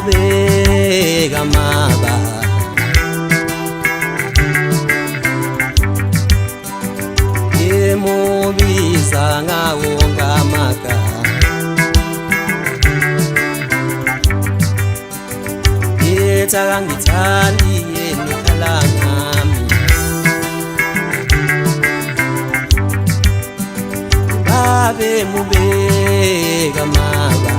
mubega maba Yemubiza ngawonga maka Yetangithandi yenikhalangami Babe mubega maba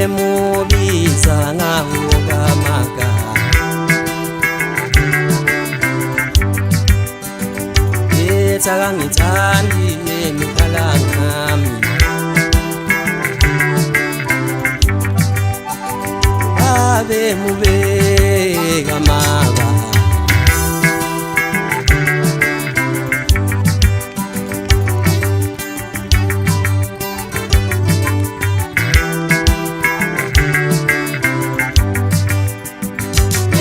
Yemubiza ngawonga maka Yetangithandi yenikhalangami Babe mubega maba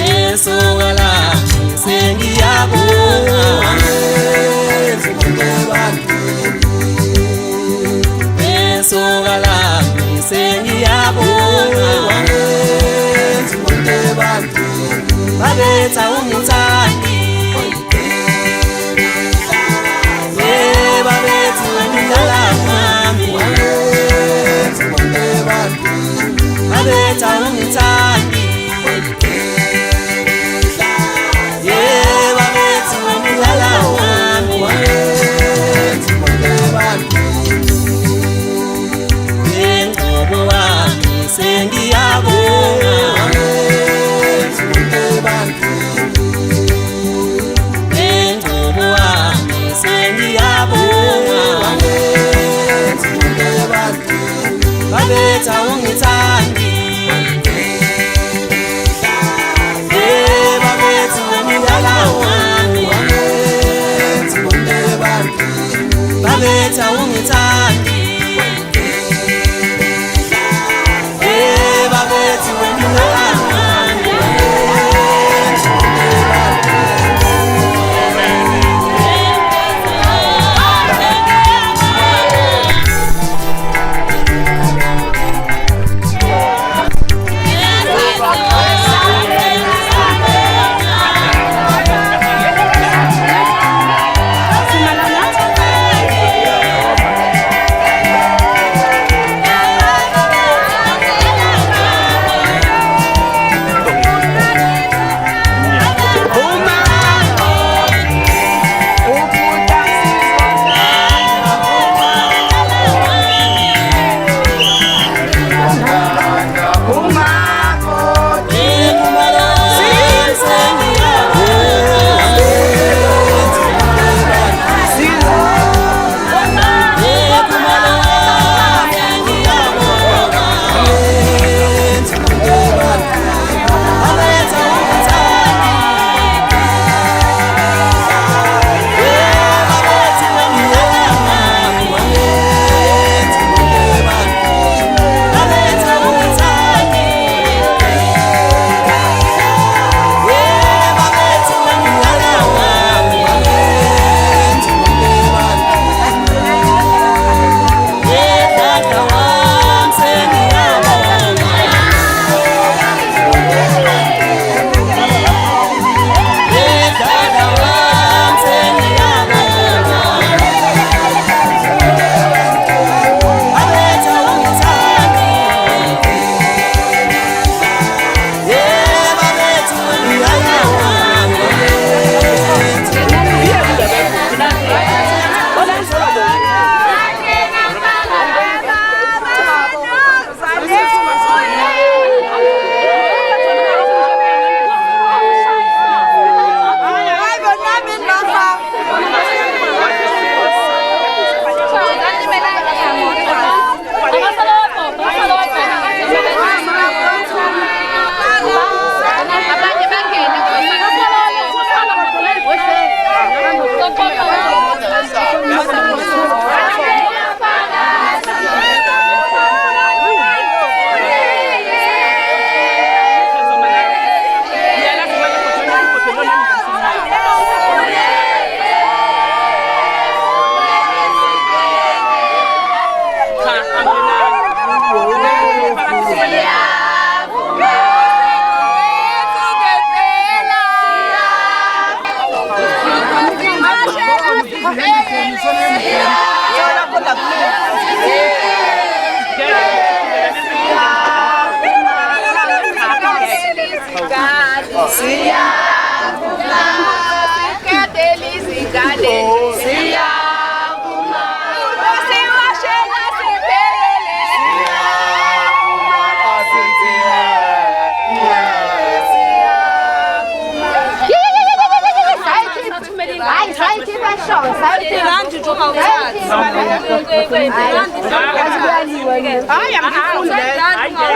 Esongala sengiyabonga Esongala sengiyabonga Babetha ungithandi Babetha ungithandi Babetha ungithandi Babetha ungithandi Babetha ungidala wami Babetha ungithandi Babetha ungidala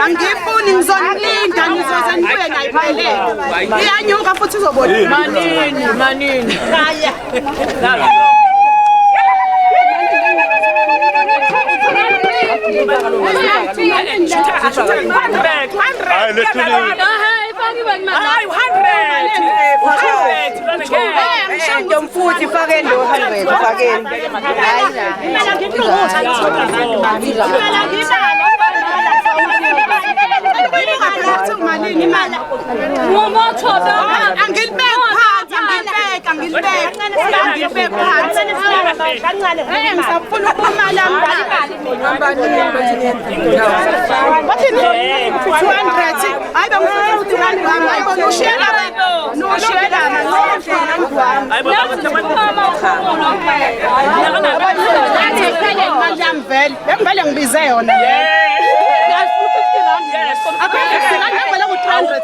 angifuni ngizonilinda ngizoze ngibuye ngayiphelele iyanyuka futhi uzobona manini Mfuthi fake ndo 100 fakeni. Ngivele ngibize yona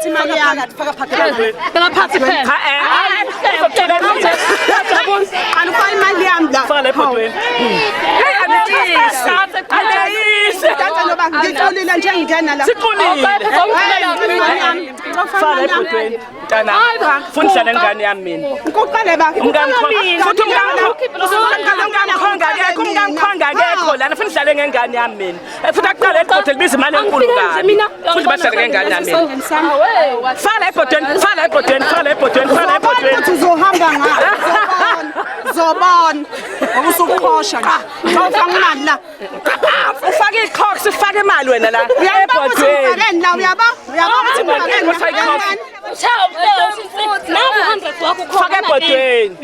imali yami anifaka imali yami la ngitholile nje ngingena la Fundisa nengane yami mina. Ukuqale ba. Umngamkhonga akekho lana fundisa ngengane yami mina. Futhi aqale eqothe libiza imali enkulu kabi. Futhi bahlale ngengane yami mina. Fala ebhodweni. Futhi uzohamba ngayo. Zobona. Ukusuqhosha nje. Ngofanga imali la. Ufake iqhox ufake imali wena la ebhodweni. La uyaba ukuthi ngifake Fake ebhodweni.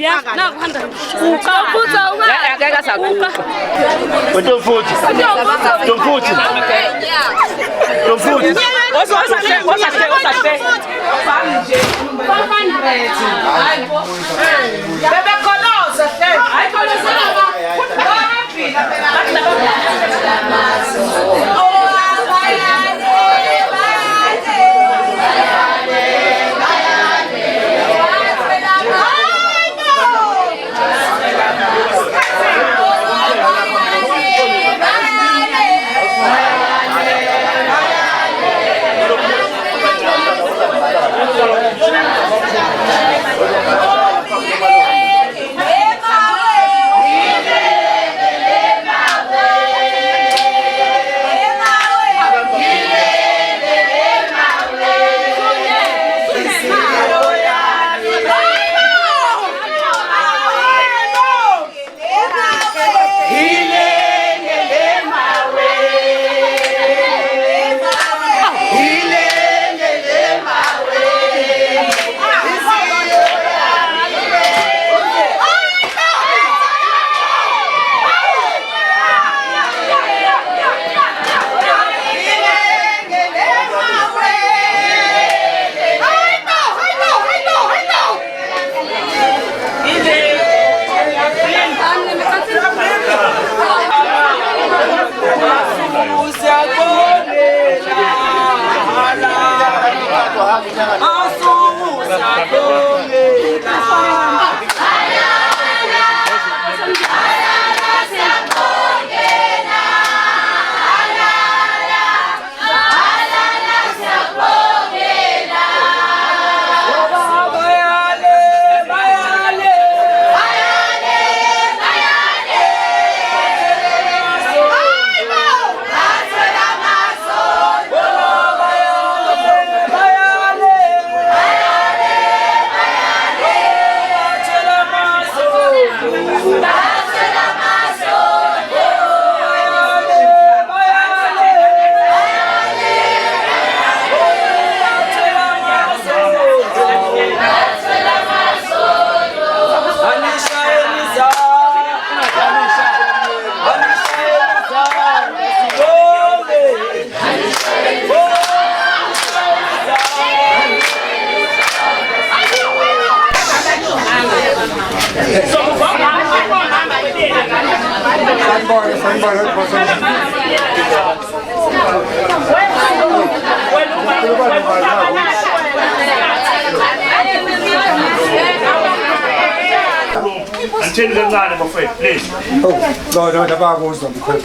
Ngithini kancane bafethu please. Oh, no dabakuzwa mkhulu.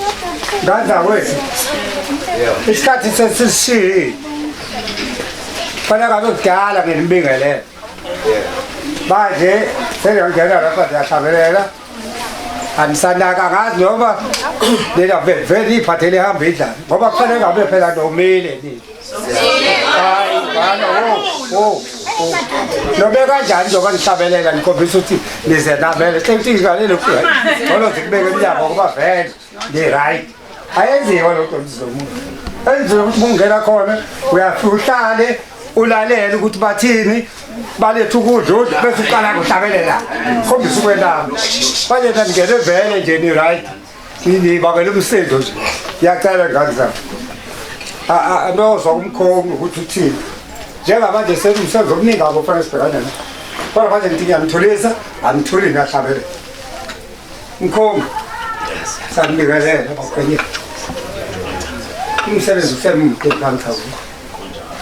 Ngaza wethu. Isikhathi sesishiyi. Fana ngabe kudala ngenimbingelele. Manje sengiyangena lapha siyahlabelela. Anisanaka ngazi noma lena vele iphathele ihamba idlala. Ngoba kufanele ngabe phela nomile nini. Hayi bana Nobe kanjani njengoba nihlabelela nikhombisa ukuthi nize nabele sekuthikane lokufika. Ngoba sikubeke emnyango ngoba vele ni-right. Ayenziwa lokho mzomuntu. Enziwe ukuthi ungena khona uyafika uhlale ulalele ukuthi bathini baletha ukudla bese uqala ukuhlabelela. Khombisa ukwelama. Manje ngene vele nje ni-right. Nibakele umsindo nje. Ngiyacela ngani zami. Anozwa umkhongo ukuthi uthini. Njengamanje sekuzokuningi akufanele sibhekane nayo. Kodwa manje ngithi ngiyamthulisa, angithuli nahlabele. Mkhongo. Sanibingelela bakhwenye. Umsebenzi usemde kanjalo.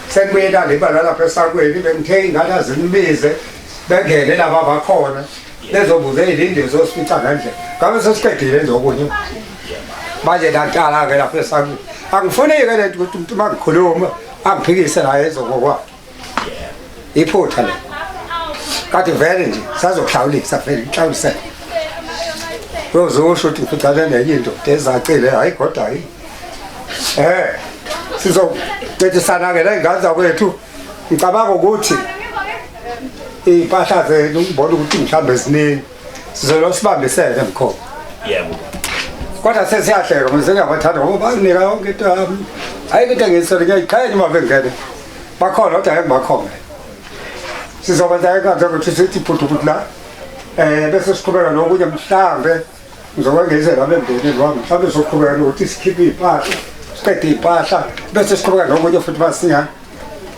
Sengibuye la libala lapha esakweni bengithe ingane azinibize bengene laba bakhona. Lezobuze izindlu zohospital kanje. Ngabe sesiqedile nje okunye. Manje laqala ke lapha esakweni. Angifuneki ke lento ukuthi umuntu mangikhuluma angiphikise la ezokwa. Iphutha le. Kade vele nje sazokuhlawulisa vele inhlawulisela. Uzosho ukuthi ngifuthala nenye into ezacile hayi kodwa hayi. Sizoqedisana ke la ingane zakwethu. Ngicabanga ukuthi impahla zenu ngibona ukuthi mhlambe eziningi sizolo sibambisene mkhona. Yebo. Kodwa sesiyahleka manje ngiyabathanda ngoba banika yonke into yami. Hayi into ngisele ngiyayikhaya uma bengene. Bakhona kodwa ngibakhona. Sizobenza kanjalo ukuthi sithi phuthu la. Bese siqhubeka nokunye mhlambe ngizokwengezela abemndeni wami. Mhlambe soqhubeka ukuthi sikhiphe impahla. Siqede impahla bese siqhubeka nokunye futhi basingana.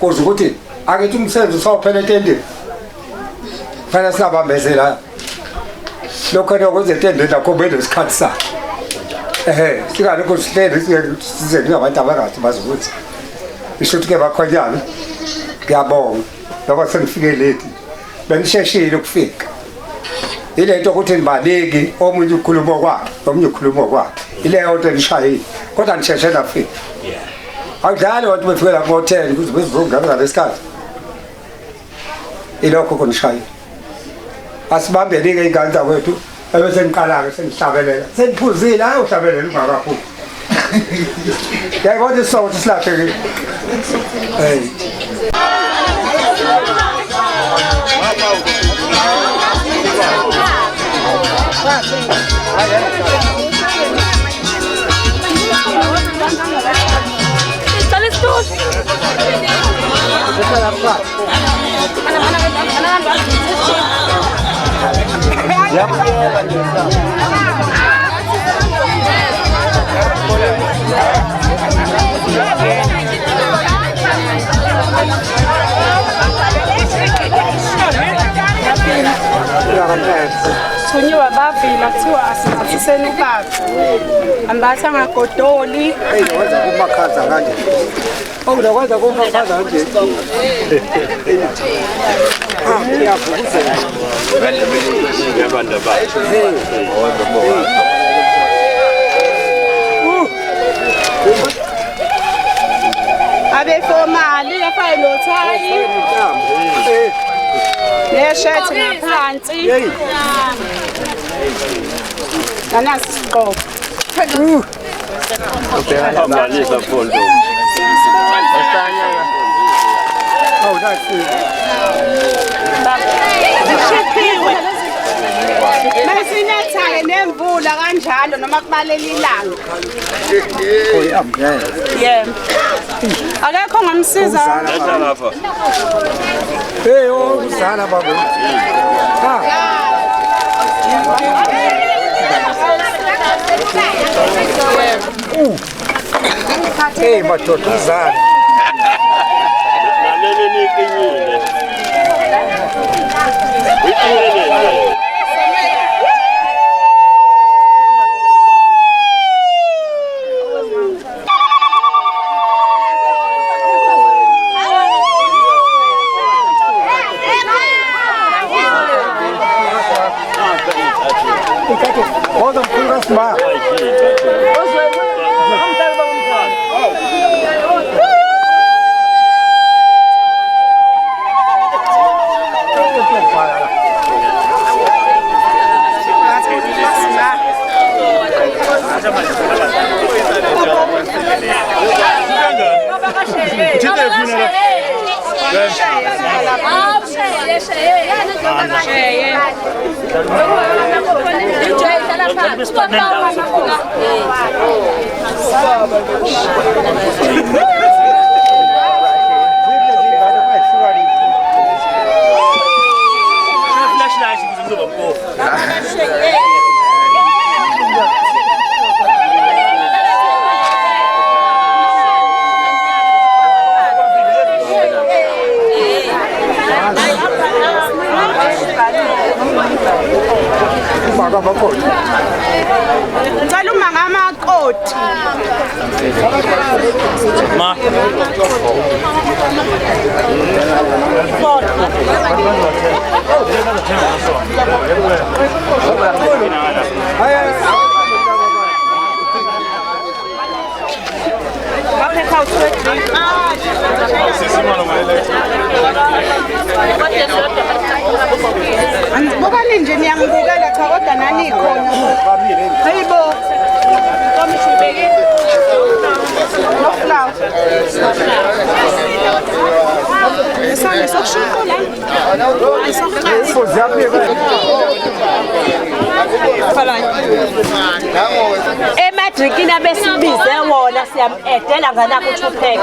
Kuze ukuthi akithi umsebenzi usawuphela entendeni. Fanele singabambezela. Lokho nokwenza entendeni lakho bende isikhathi sakhe. Singalokho sihleli size ngabantu abakathi bazokuthi. Isho ukuthi ke bakhonyana. Ngiyabonga. Ngoba sengifike late. Bengisheshile ukufika. Ile nto ukuthi nibaleki omunye ukhuluma kwakhe, omunye ukhuluma kwakhe. Ile nto ngishayile. Kodwa ngisheshe nafika. Akudlali wathi befika la hotel ukuze bezongaba ngalesikhathi. Ilokho konishayile. Asibambele ke ingane zakwethu. Ebese ngiqala ke sengihlabelela. Sengiphuzile hayi uhlabelela ungakaphumi. Yayibona isonto silahlekile. Thunyiwa bavila kuthiwa asithathiseni ubaba. Ambatha ngagodoli. Wenza kumakhaza kanje. Okuzokwenza kumakhaza kanje. Ngiyavukuzela. Yabantu abathi. Abefomali yafaya nothayi. Neshirt ngaphansi. Nanasi isigqoko. Amalisa fondo. Oh, that's it. Zishiphiwe. Masinethaye nemvula kanjalo noma kubalela ilanga. Yebo. Akekho ngamsiza. Lapha. Hey, uzala baba. Hey, matoto uzala. Nalele nikinyile. Ikinyile. Ngicela uma ngamakoti. Ma. Ngibukani nje niyangibukela cha kodwa nani khona. Hayibo. Komishubeke. Noflaw. Esane sokushuka la. Emadrikini abesibize wona siyamedela nganako uTupac.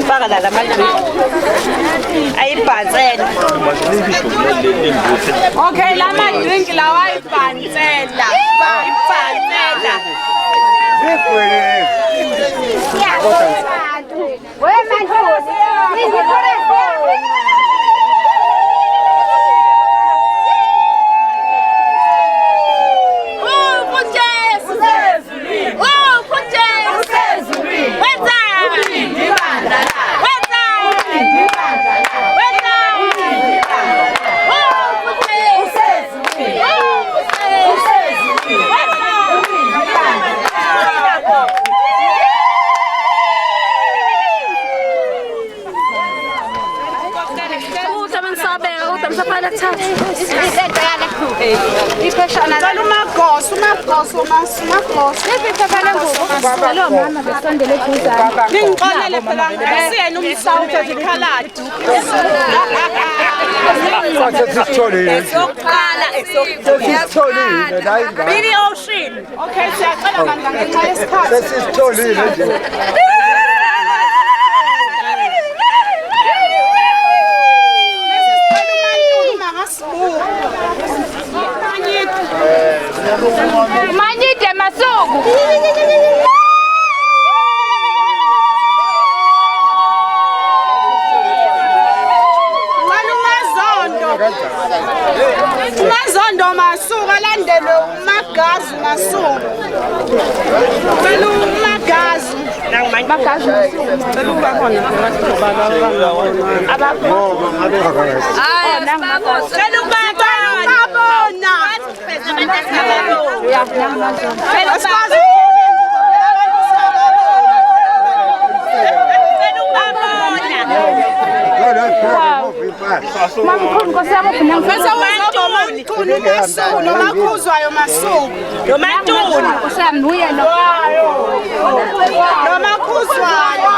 Faka la lamadrink. Ayibhansela. Okay, la madrink lawa ayibhansela. Ayibhansela. Ngixolele phela ngisiyena umsawuthi ezikhaladi. Sokuqala Sesitholile la ingane. Billy Ocean. Okay, siyacela bandla ngenxa yesikhathi. Sesitholile nje. Manyide masuku. Mazondo masuku alandelwe umagazi masuku. Phela umagazi. Magazi nomakhuzwayo masuku nomantuni usambuye nomakhuzwayo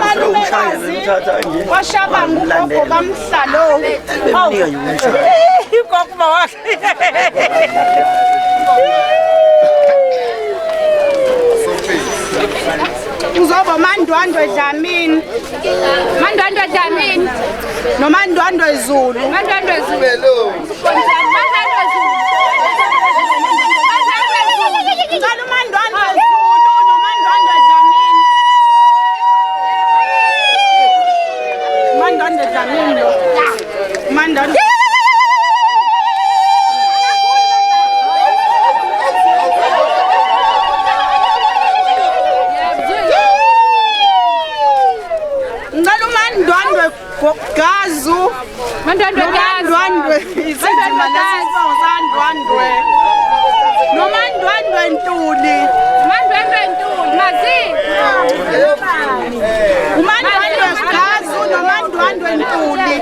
Malumekazi washabanga ugogo kamhlalo. Ugogo wakhe. Uzoba Mandwandwe Dlamini. Mandwandwe Dlamini. Nomandwandwe Zulu. Mandwandwe Zulu. Gazu Mandwandwe izindima lesisibawo sandwandwe nomandwandwe Ntuli mazi umandwandwe Gazu nomandwandwe Ntuli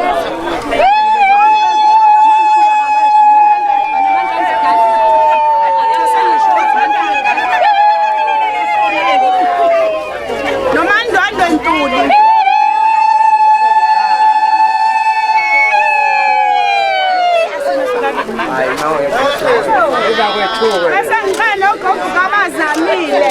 nomandwandwe Ntuli bese ngicela ugogo kabazamile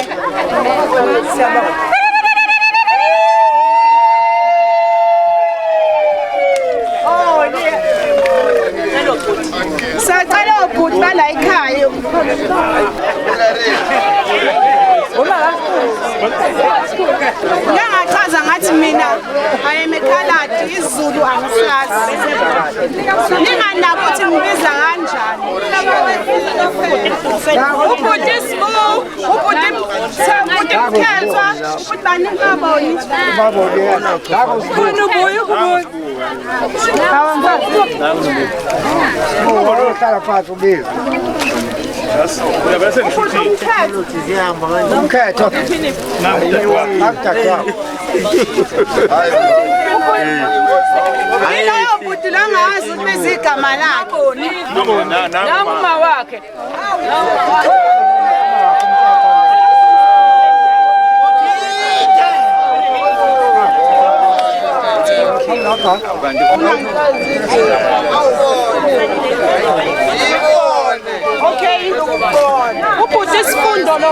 sacela ubhuti bala ekhaya ngiyangachaza ngathi mina ayemekhaladi isiZulu angisazi ninganako ukuthi ngibiza kanjani ubhuti ubhuti mkhethwa ubhuti banikaboni Hlala phansi ubiza. Umkhetho. Yilo ubhuti langazi ukuthi igama lakhe. Nanguma wakhe. Okay, ubhuti isifundo lo.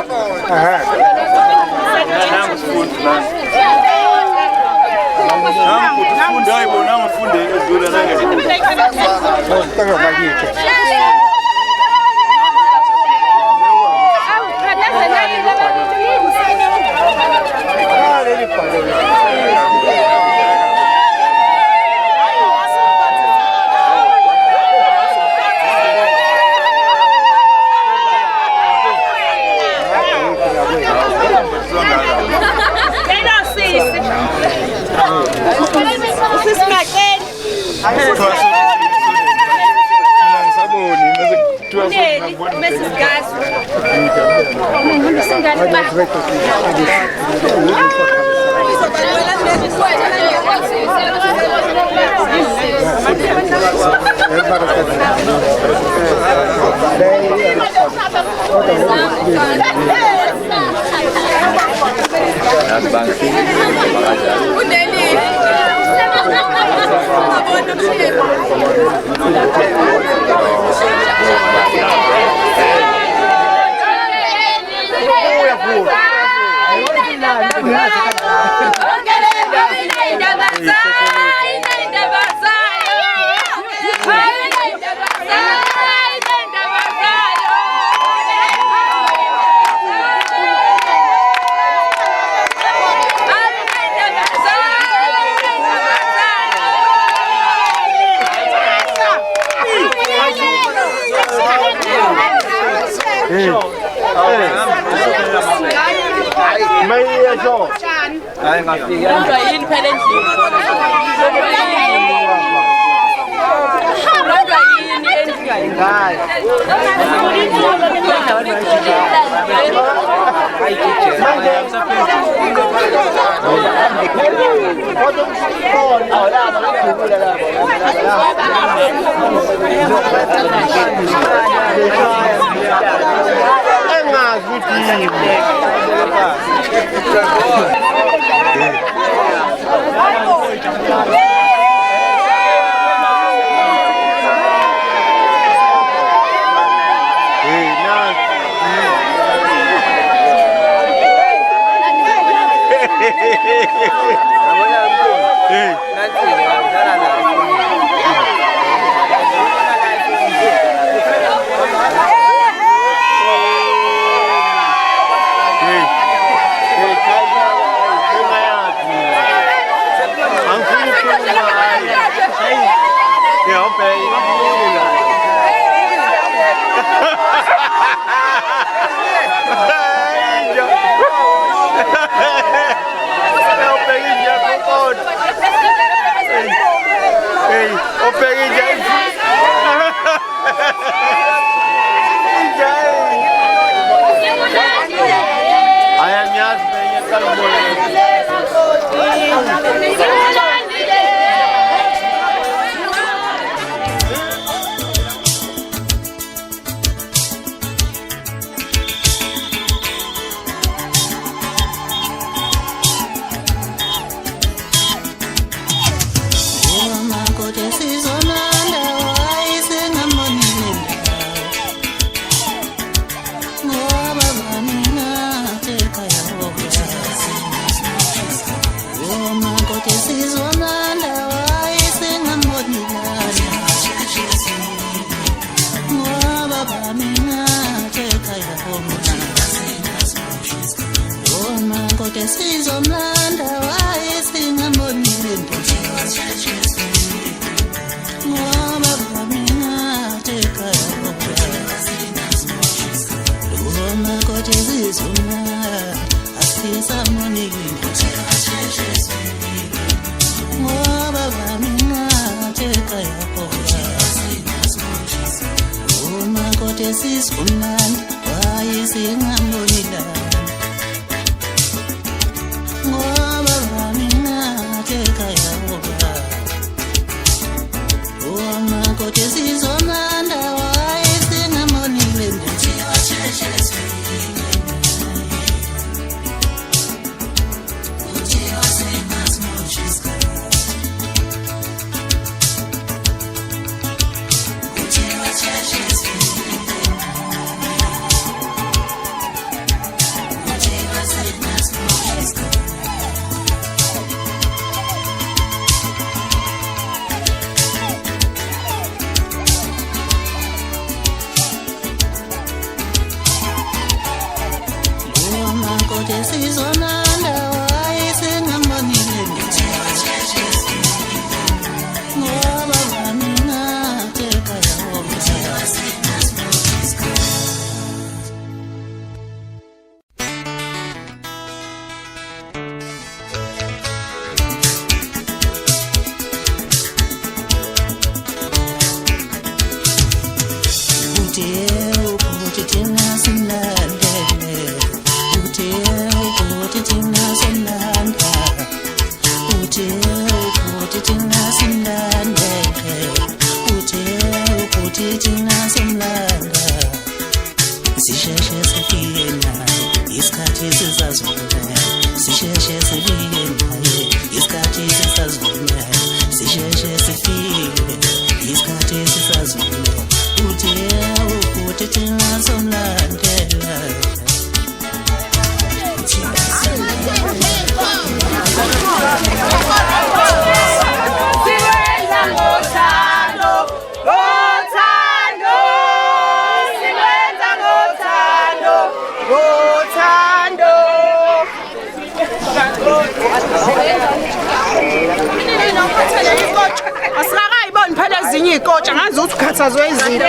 Asingakayiboni phela ezinye ikotsha ngazi ukuthi ukhathazwe izinto.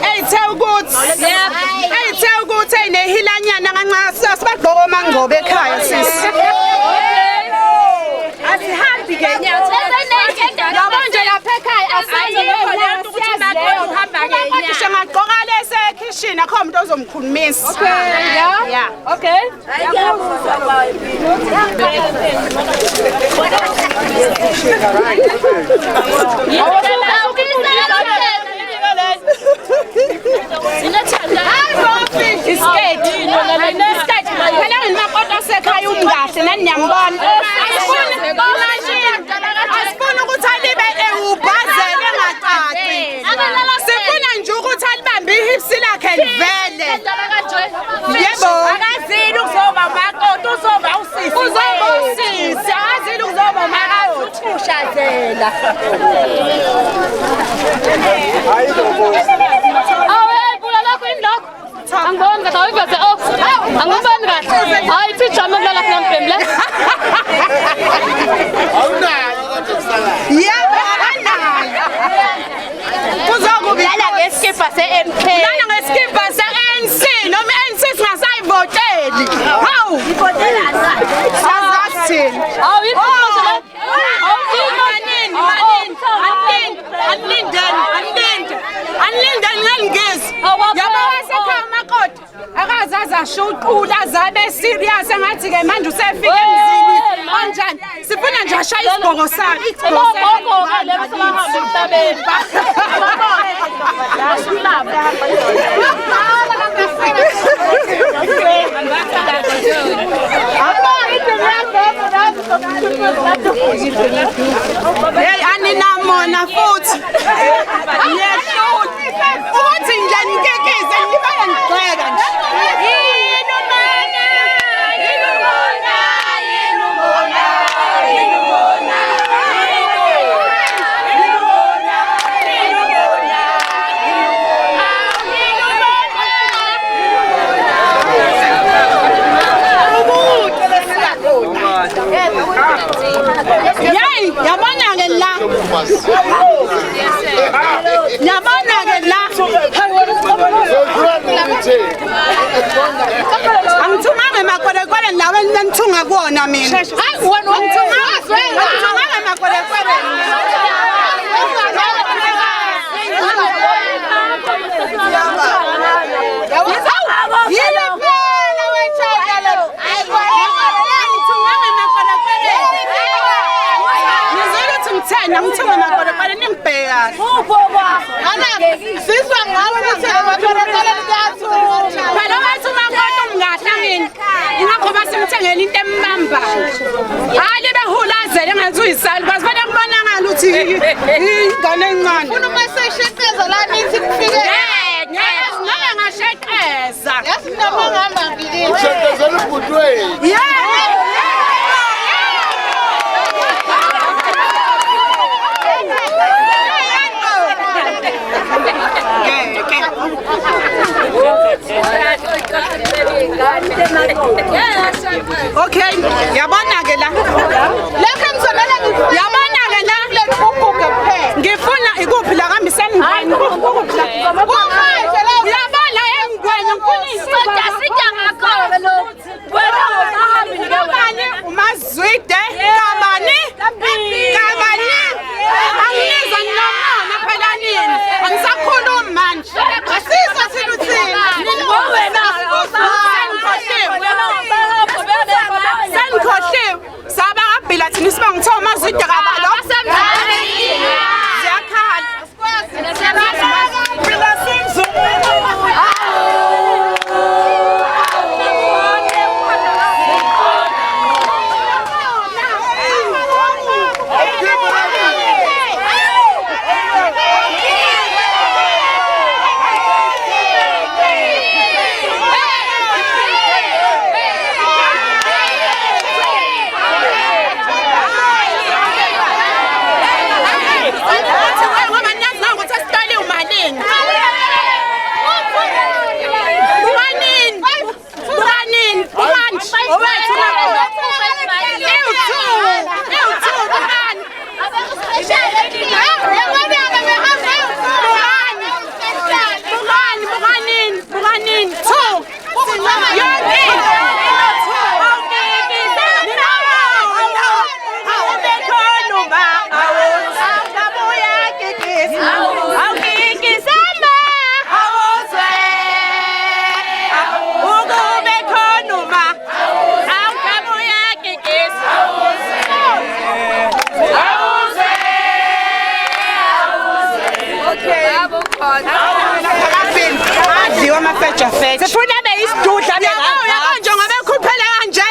Ayithe ukuthi enehilanyana kancane sibagqoka amangcobo ekhaya sisi. Asihambi ngenyawo. Yabo nje lapha ekhaya asazi ukuthi uhamba ngenyawo. Singagqoka lese kitchen akho umuntu ozomkhulumisa. Yeah. Okay. Yeah. umuntu osekhaya umkahle nani niyambona. Asifuna ukuthi alibe ewubhazele engacaci. Sifuna nje ukuthi alibambe ihipsi lakhe livele. Yebo. Akazini ukuzoba umakoti uzoba usisi. Uzoba usisi. Akazini ukuzoba umakoti ushazela. Angiboni kahle awuyiveze off. Angiboni kahle. Hayi sijame kulala kunampemble. Awunayo kodwa kusala. Yebo akanayo. Kuzokubulala ngeskipa se-MK. Lana ngeskipa se-ANC noma ANC singasayivoteli. Hawu. Ivotela sa. Sazathini. Hawu iphosela. Anilindeni ngengezi. Yabo wasekhaya umakoti. Akazazi ashuqula zabe serious engathi ke manje usefike emzini. Kanjani? Sifuna nje ashaya isigqoko sakhe. Isigqoko ke lemsahamba emhlabeni. Hey aninamona futhi. Yeshuti. Uthi nje nikekeze nibale ngigxeka nje. Yabona ke la. Yabona ke la. Angithuma ngemakwelekwele lawe nithunga kuona mina. Hayi wena ngithuma ngemakwelekwele. Ngithuma ngemakwelekwele nimbheka. Siswa ngawe ukuthi ngemakwelekwele liyathu. Phela wathi umakoti umngahlangeni. Ingakho basimthengela into embambayo. Hayi behulazele ngathi uyisali kwazi bana kubona ngalo ukuthi ingane encane. Ufuna umesesheqeza la nithi kufike. Noma ngasheqeza. Yasinoma ngihamba ngilini. Usheqezela ubudwe. Okay, yabona ke la. Lokho ngizomela yabona ke la lekubuke kuphela. Ngifuna ikuphi la kambisani ngani? Uyabona engweni ngifuna isida sida ngakho lo. Wena uhambi ngabani? Umazwide kabani? Kabani? Angizwa noma phela nini? Angisakhulumi manje. Asizwa thina uthini? Wena saba ngabhila thina siba ngithiwa amazwide kabalo Sifuna beyisidudla njengoba ekhuphela kanje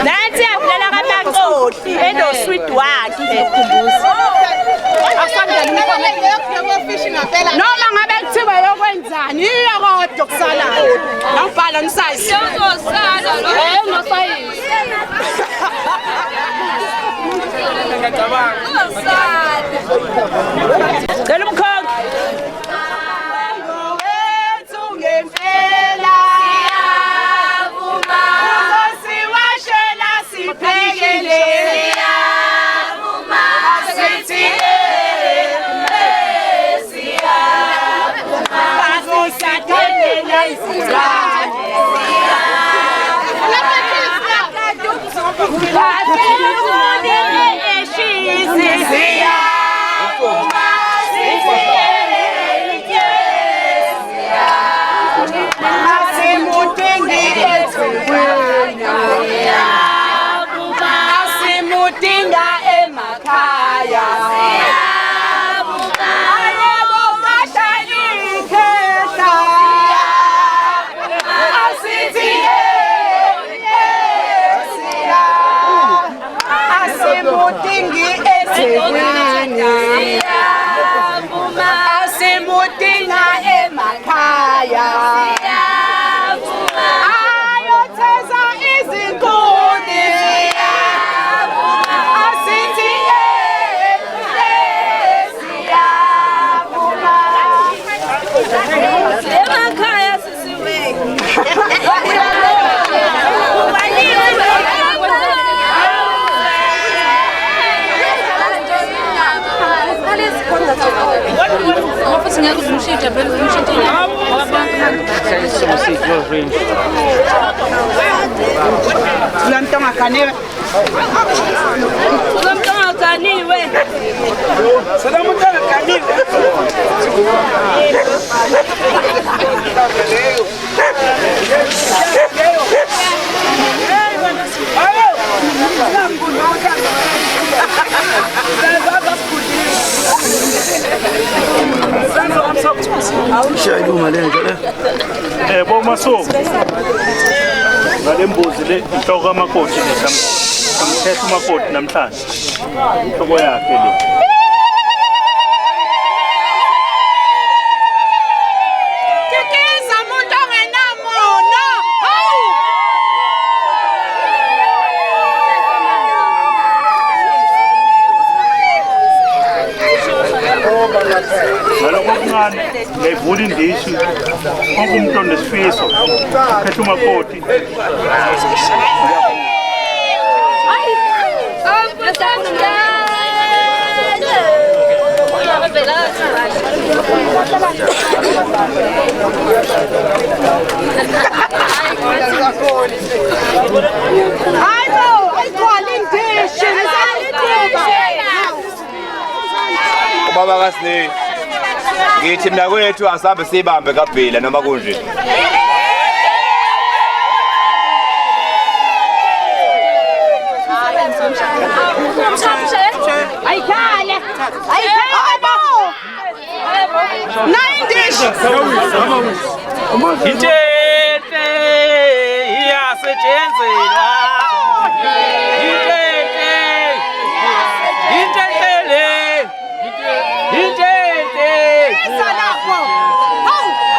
Nanti yavulela kaMaqoti endo sweet wakhe. Noma ngabe kuthiwa yokwenzani iya kodwa kusala. Ngibhala umsize. Yozosala lo. Ngosayisi. Cela umkhongi. Wethu ngempela siyavuma. Siwashela siphekele siyavuma. Asithi siyavuma. Bazosathandela izingane siyavuma. Asimudinga emakhaya ayebo mashali khehla asithi asimudingi eThekwini asimudinga emakhaya ayotheza izinkuni asithi siyavuma emakhaya sisiwe Boma so. Ngale mbuzi le inhloko kamakoti samthetha umakoti namhlanje. Inhloko yakhe le. Tikiza umuntu ongenamono. Ngalokho kuncane ngayivula indishi konke umuntu onesifiso khetha umakoti. Baba kaSne ngithi mina kwethu asabe sibambe kaBhila noma kunje Ayikhale ayibabo Nindish Intente iyasetshenzelwa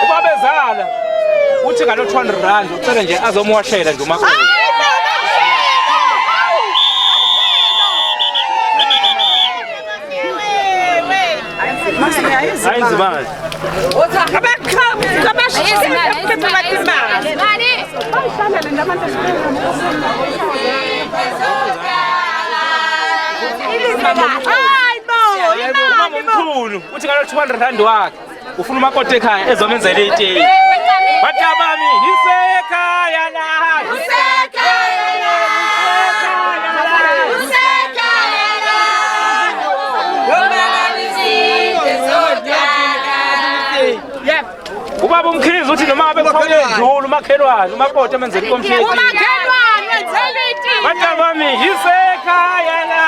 ubabezala uthi ngalo 200 rand ucela nje azomwashela nje umakoti ayizimali yebo mama omkhulu uthi ngalo 200 rand wakhe ufuna umakoti ekhaya ezomenzela iti batabami isekhaya la ubaba umkhizi uthi noma ngabe kukhona endlulu umakhelwane umakoti emenzela ikomfeti umakhelwane wenzela iti batabami isekhaya la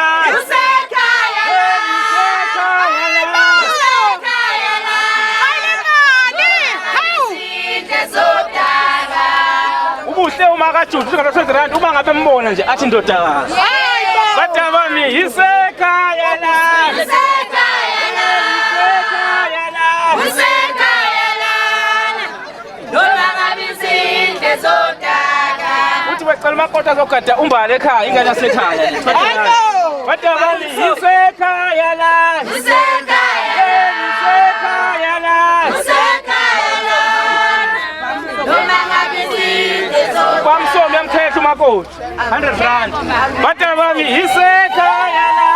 ubuhle uma kajuju ngalo 20 rand uma ngabe mbona nje athi ndodakazi batabami isekhaya la uthi becela umakoti azogada umbali ekhaya ingane yasekhaya batabami isekhaya la kwamsomi emkhetho umakoti 100 rand batabami isekhaya la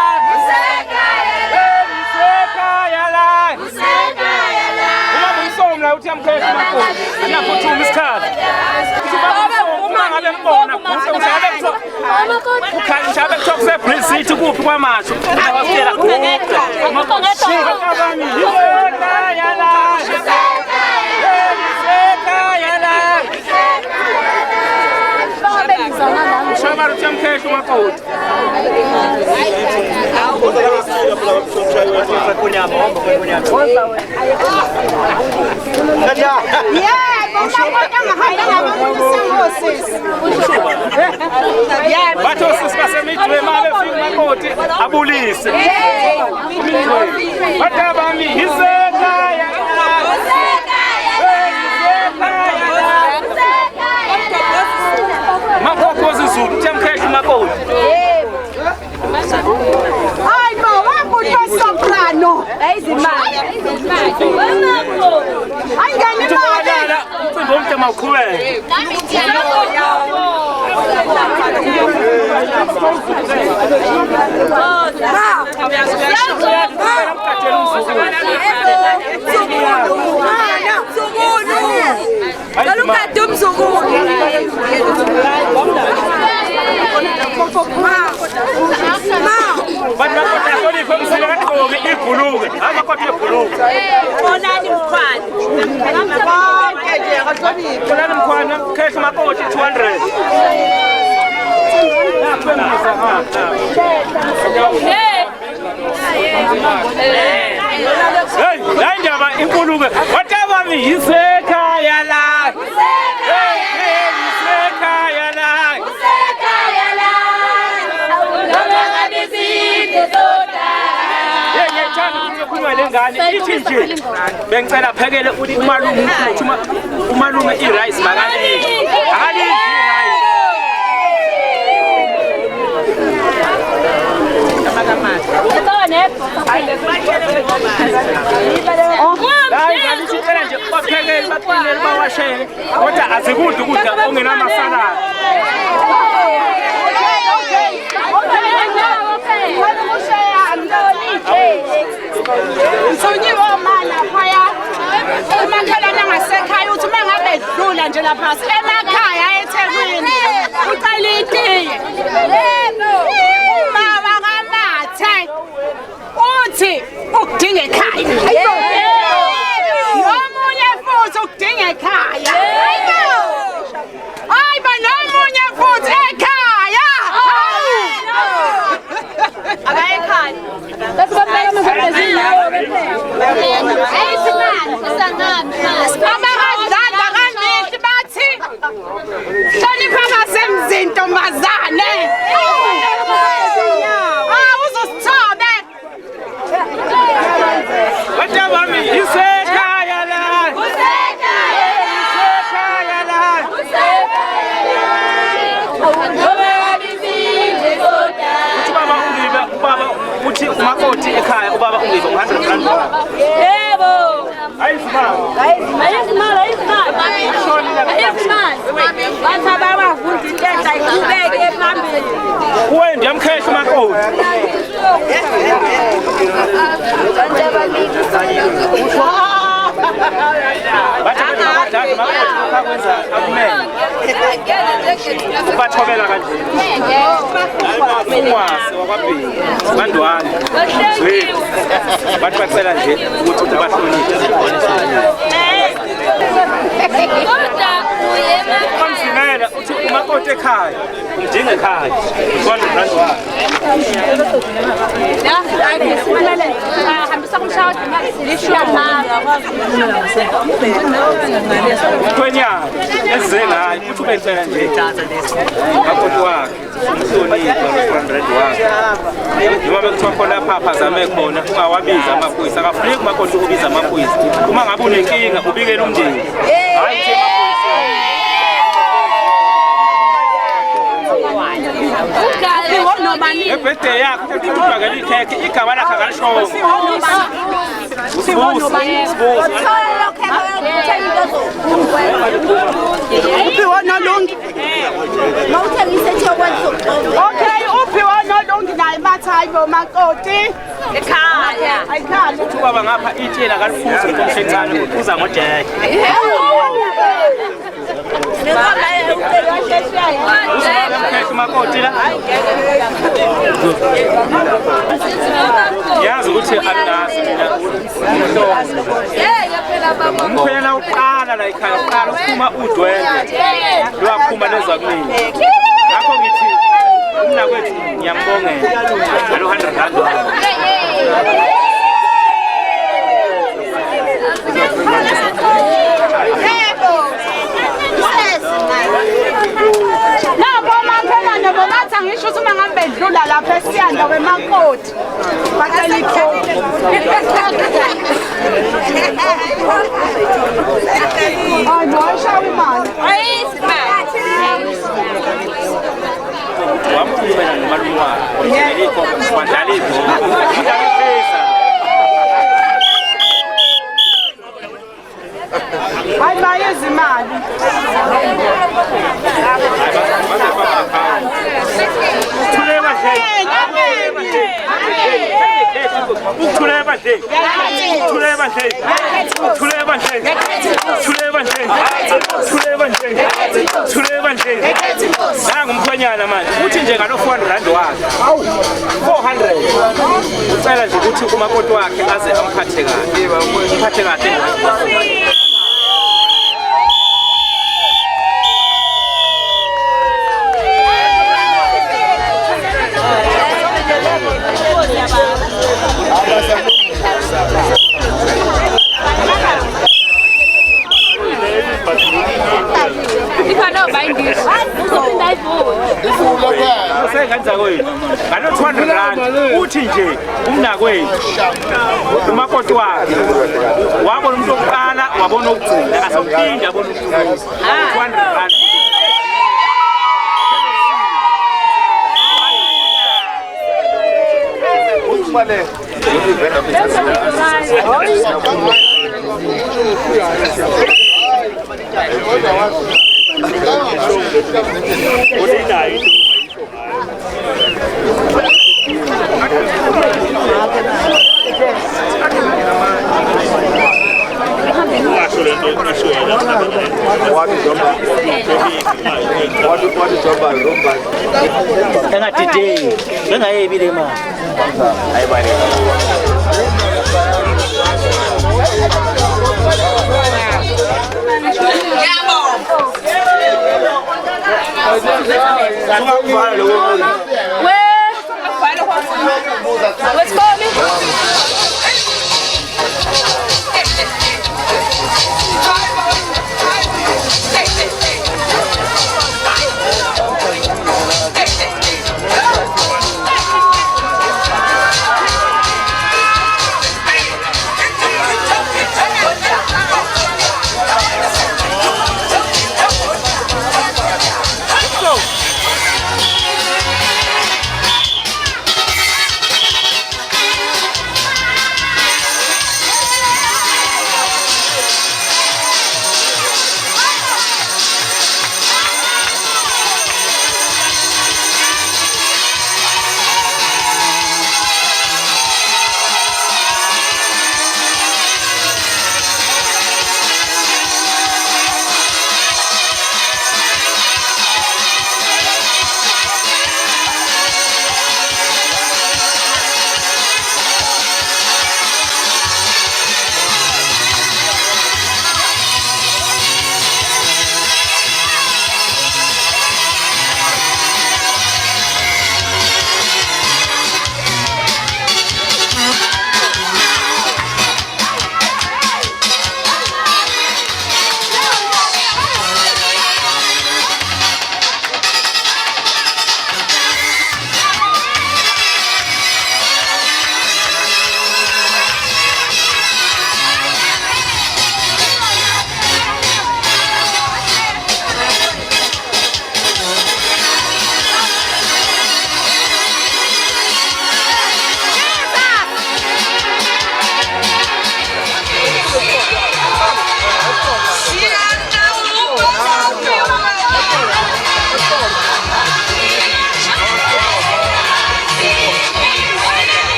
uma umsomla uthi amkhetho umakoti anaphuthuma isikhathi uma ngabe mbona ukhanishabe kuthiwa kuse-Bridge City kuphi kwamasho awasitela batabami isekhaya la Chamar o chamqueiro uma coisa. Bathi osisi midwe manje ufika umakoti abulise. Batabami isekhaya. Makokozi Zulu chamkhethi makoti. Hayi ma wakuthi soprano. Ayizimali. Ayingani imali. Umcimbi womntama uqhubeka. Bengicela phekele umalume ukuthi umalume irice makalini akalidli kodwa azikudli ukudla ongenamasala. Sonyiwe mana phaya emakhalana ngasekhaya uthi mangabe edlula nje lapha emakhaya eThekwini ucela itiye uma bakamathe uthi ukudinga ekhaya nomunye futhi ukudinga ekhaya hayi ba nomunye futhi ekhaya akayekhaya umakoti ekhaya ubaba ungibe 100 rand. Yebo. Ayizimali. Bathi baba vundi intenta iqhubeke Kuwe ndiyamkhehla umakoti. Bakwenza akumele bathobela kanje umwase wakwabheki bandwane zwethu bathi bacela nje ukuthi bahloniphe Kamsimela uthi umakoti ekhaya udinga ekhaya R100 hambisa kumshado Kwenyanga ezengayo uthi ubecela nje umakoti wakhe umhloniphe R100 wakhe noma bekuthiwa khona phapha zame khona ungawabiza amaphoyisa akafuneki umakoti ukubiza amaphoyisa uma ngabe unenkinga ubikele umndeni hayi birthday yakho uthuthuka ngeli cake igaba lakhe akalishongo uphiwa nolungi okay uphiwa nolungi naye mathayi bomakoti ekhaya ubaba ngapha itshela kalifuze ngomshencane uza ngojeje umakoti la yazi ukuthi alinazi umkhwela uqala la ekhaya uqala uphuma udwende lwaphuma lezakunini ngakho ngithi umnakwethu ngiyambongela ngalo R100 ngisho uma ngambe ndlula lapha esiyanda kwemakoti bacela ikhophi ayisha imali wamkhulumela nomalume wakhe ngelikho wadlala ibhola hayi bayezimali Ngumkhwenyana manje uthi nje ngalo R400 wakhe 400 ucela nje ukuthi umakoti wakhe aze amphathe kahle ngalo R200 uthi nje umnakwethu umakoti wakhe wabona umuntu oqala wabona ukugcina asawuphinde abona R200 engadideki engayebile imali ayibale Let's go.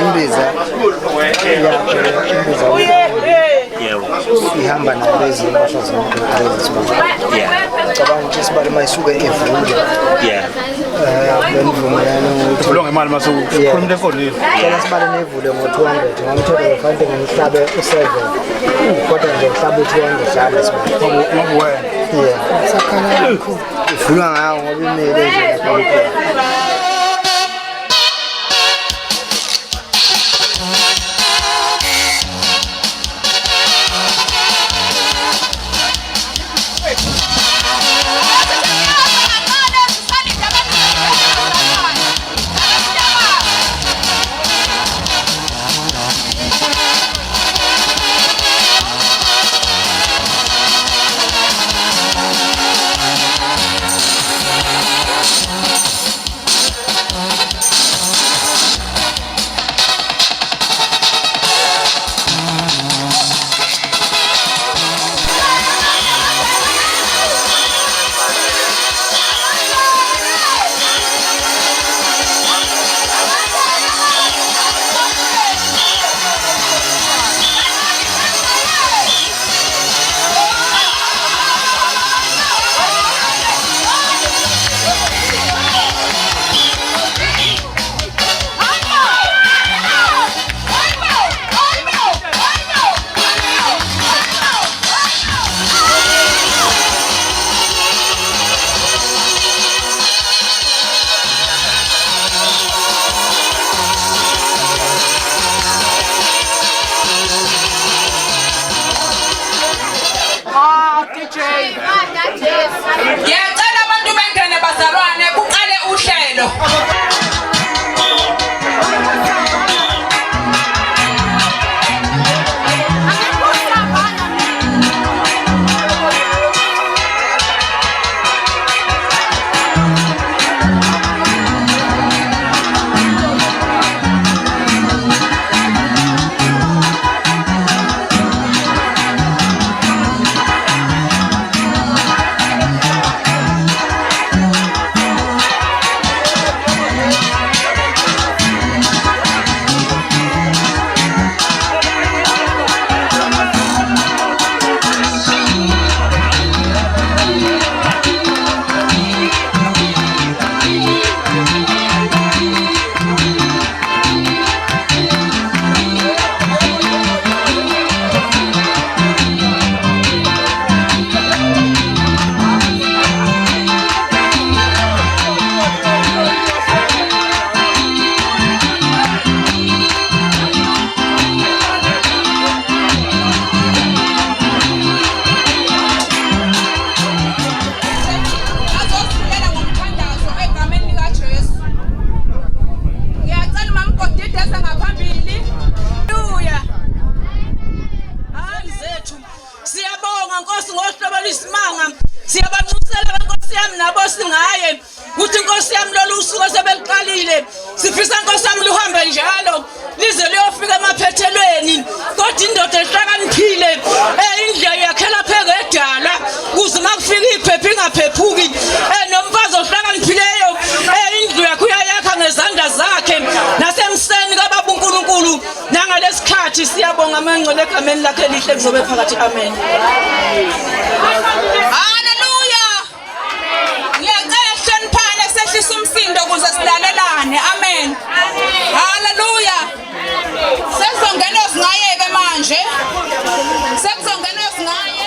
Imbiza ihamba nalezi mpahla zonke lezi sibani. Cabanga ukuthi isibani mayisuke evule. Benivumelana ukuthi kulonga imali mase ukhuluma efonini. Cela sibani nevule ngo200 ngomthetho kufanele ngihlabe u7 kodwa nje ngihlabe u200 njalo sibani. Ngoba wena Sakhala lokho ivulwa ngawo ngoba imele nje. Ngiyacela abantu bengene bazalwane kuqale uhlelo. Ukuthi inkosi yami lolu usuku osebeliqalile sifisa inkosi yami luhambe njalo lize liyofika emaphethelweni kodwa indoda ehlakaniphile indlela yakhela pheke edala kuze makufika iphephi ingaphephuki nomfazi ohlakanipheleyo indlu yakho uyayakha ngezandla zakhe nasemseni kababa uNkulunkulu nangalesikhathi siyabonga amangcwele egameni lakhe lihle kuzobe phakathi amen. Umsindo kuze silalelane amen. Haleluya. Sesizongena osingayeke manje. Sekuzongena osingaye.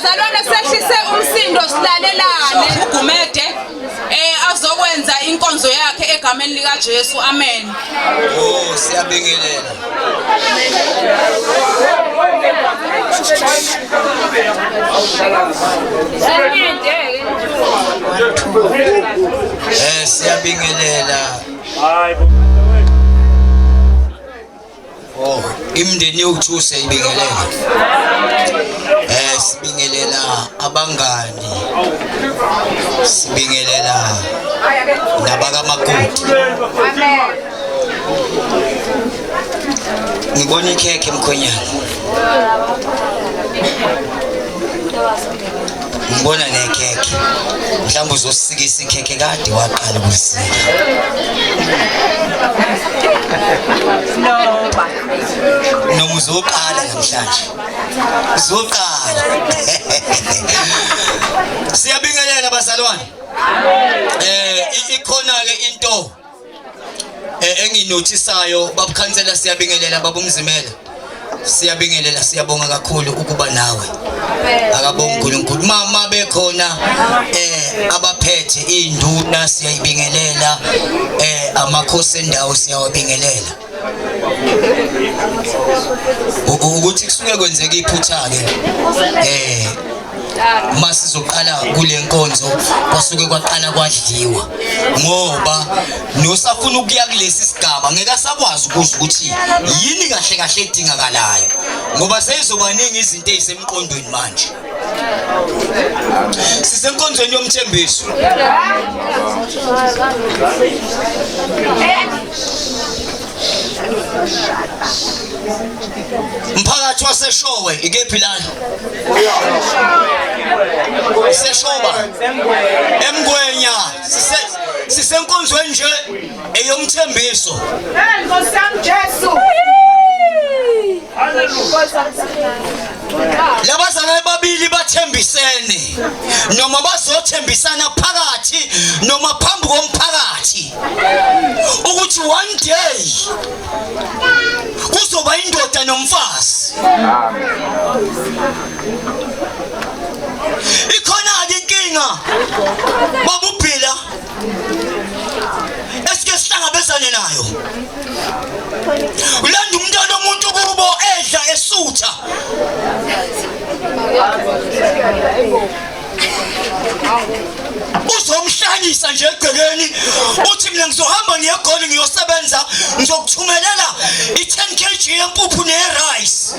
Bazalwane sehlise umsindo silalelane. uGumede azokwenza inkonzo yakhe egameni lika Jesu. Amen. Oh, siyabingelela. Siyabingelela. Oh, imndeni yethu siyibingelela. Sibingelela abangani. Sibingelela nabakamakoti. Amen. Ngibona ikhekhe mkhonyana. Ngibona nekhekhe. Mhlawumbe uzosikisa ikhekhe kade waqala ukusika. Noma uzoqala namhlanje. Uzoqala. Siyabingelela bazalwane. Ikhona ke into enginothisayo babukhansela siyabingelela babumzimela. Siyabingelela siyabonga kakhulu ukuba nawe. Akabonga uNkulunkulu. Mama bekhona abaphethe induna siyayibingelela. Amakhosi endawo siyawabingelela. Ukuthi kusuke kwenzeka iphutha ke. Masizoqala kule nkonzo kwasuke kwaqala kwadliwa ngoba nosafuna ukuya kulesi sigaba ngeke asakwazi ukuzwa ukuthi yini kahle kahle edingakalayo ngoba seyizobaningi izinto ezisemqondweni manje. Sisenkonzweni yomthembiso. Mphakathi waseshowe ikephi lana? Seshoba eMgwenya sisenkonzweni nje eyomthembiso. Nkosi yami Jesu. Labazalwane babili bathembisene noma bazothembisana phakathi noma phambi komphakathi ukuthi one day kuzoba indoda nomfazi. Ikhona inkinga babuphila esike sihlangabezane nayo. Ulanda umntwana omuntu kubo edla esutha. Uzomhlanyisa nje egcekeni uthi mina ngizohamba ngiye eGoli ngiyosebenza ngizokuthumelela i10 kg yempuphu nerice.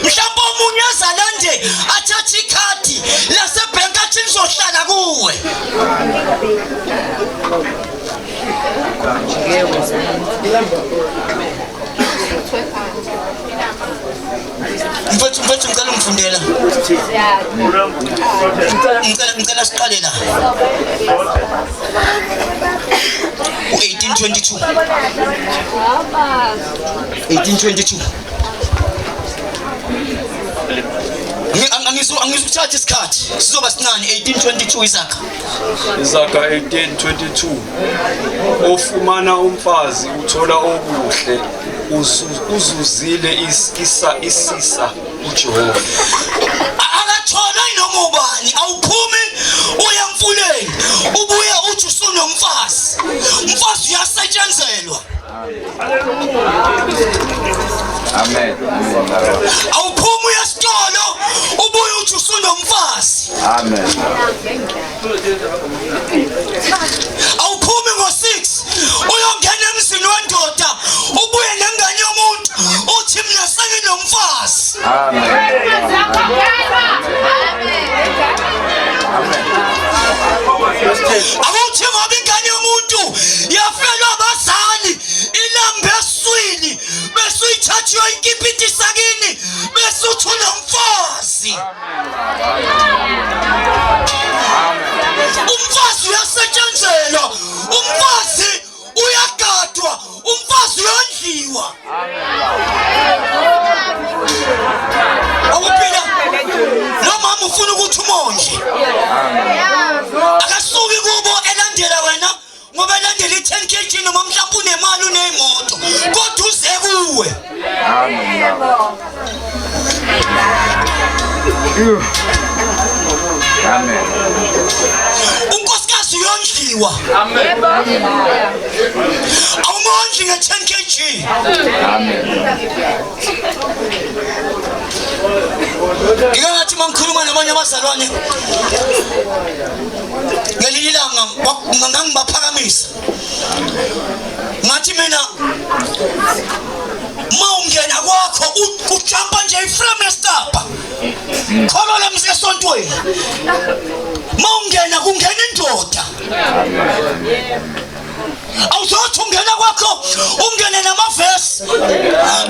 Mhlawumbe omunye azalande athathe ikhadi lasebhenki athi ngizohlala kuwe. Mfethu ngicela ungifundela. Ngicela siqale la. 1822. 1822. Angizukuthatha isikhathi sizoba sincane. 1822 Isaka 1822 ofumana umfazi uthola okuhle uzuzile isisa uJehova. Akathola inoma ubani awuphumi uya emfuleni ubuye uthi usunomfazi. Umfazi uyasetshenzelwa. Amen. Awuphumi uyasitolo ubuye uthi usunomfazi. Amen. Awuphumi ngo6 uyongena emzini wendoda ubuye nengane yomuntu uthi mina senginomfazi. Awuthi ngoba ingane yomuntu yafelwa abazali ilambe eswini bese uyithatha uyikhipha isakini bese uthi unomfazi. Umfazi uyasetshenzelwa, umfazi uyagadwa, umfazi uyondliwa. Awuphila noma ufuna ukuthi umonje akasuki kubo elandela wena ngoba elandela i10 kg noma mhlawumbe unemali unemoto kodwa uze kuwe. Amen. Unkosikazi uyondliwa. Amen. Awumondli nge-10 kg. Amen. Ngingathi mangikhuluma nabanye abazalwane ngelinye ilanga ngangibaphakamisa ngathi mina mawungena kwakho ujumpa nje iframe stapa khona esontweni mawungena kungena indoda awuzothi ungena kwakho ungene namavesi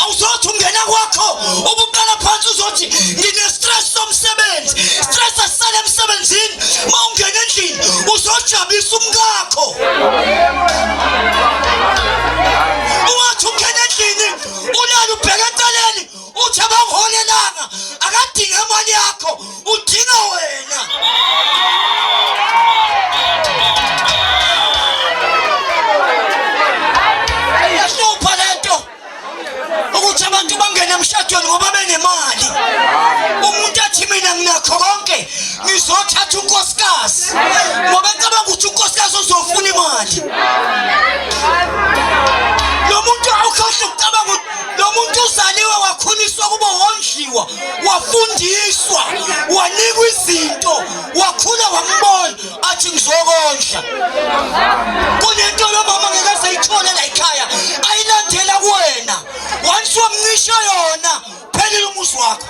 awuzothi ungena kwakho ubuqala phansi uzothi ngine-stress somsebenzi stress asisale emsebenzini mawungena endlini uzojabulisa umkakho ungathi ungena endlini ulala ubheka eceleni uthi abangiholelanga akadinga imali yakho udinga wena. Ukuthi abantu bangena emshadweni ngoba benemali. Umuntu athi mina nginakho konke ngizothatha unkosikazi ngoba ngicabanga ukuthi unkosikazi uzofuna imali. Lo muntu awukhohle ukucabanga ukuthi lo muntu uzaliwe wakhuliswa kube wondliwa wafundiswa wanikwa izinto wakhula wambona athi ngizokondla. Kunento lo mama ngeke sayithole la ekhaya ayilandela kuwena. Once wamncisha yona phelile umuzi wakho.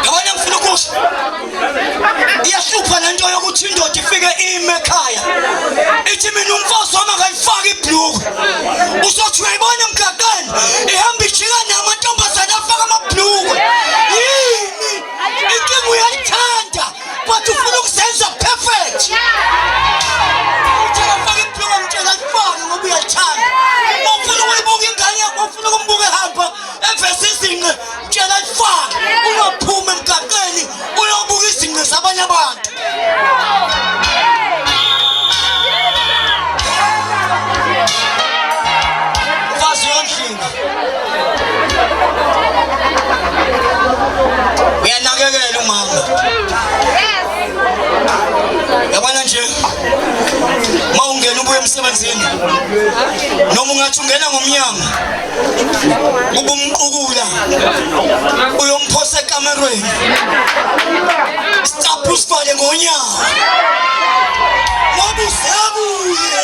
Yabona ngifuna ukusho iyahlupha lento yokuthi indoda ifike ime ekhaya ithi mina umfazi wami akayifaki ibhluku uzothi uyayibona emgaqeni ihamba ijika namantombazane afaka amabhluku. Inkinga uyayithanda but ufuna ukuzenza perfect. Uthela faka ibhluku ngitshela ifake ngoba uyayithanda. Ufuna ukuyibuka ingane yakho ufuna ukumbuka ehamba evesi izinqe ngitshela ifake uyophuma emgaqeni uyobuka izinqe zabanye abantu. Mfazi yondlinga uyanakekela umama. Yabona nje mawungena ubuye emsebenzini noma ungathi ungena ngomnyango ubumqukula uyomphosa ekamerweni stop usivale ngonyawo ngoba usebuye.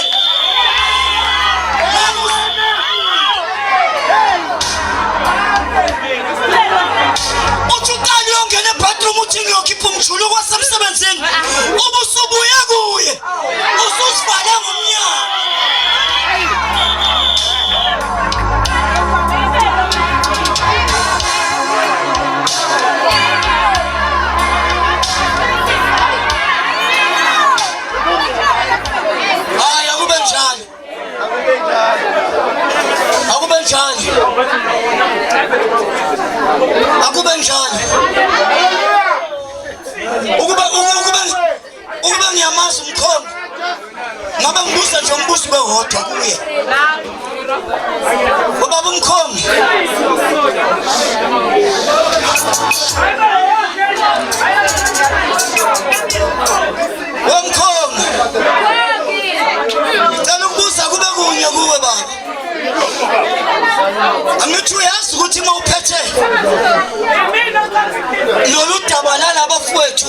Uthukani yongena ebathroom uthi ngiyokhipha umjuluko wasemsebenzini ubusubuye kuye ususivale ngomnyango. Hayi akube njalo. Akube njalo. Akube njalo. Ukuba ngiyamazi umkhongo ngabe ngibuza nje umbuzo bewodwa kuye. Ubaba umkhongo womkhongo ngicela ukubuza kube kunye kuwe baba. Angithi uyazi ukuthi uma uphethe lolu daba lalabafowethu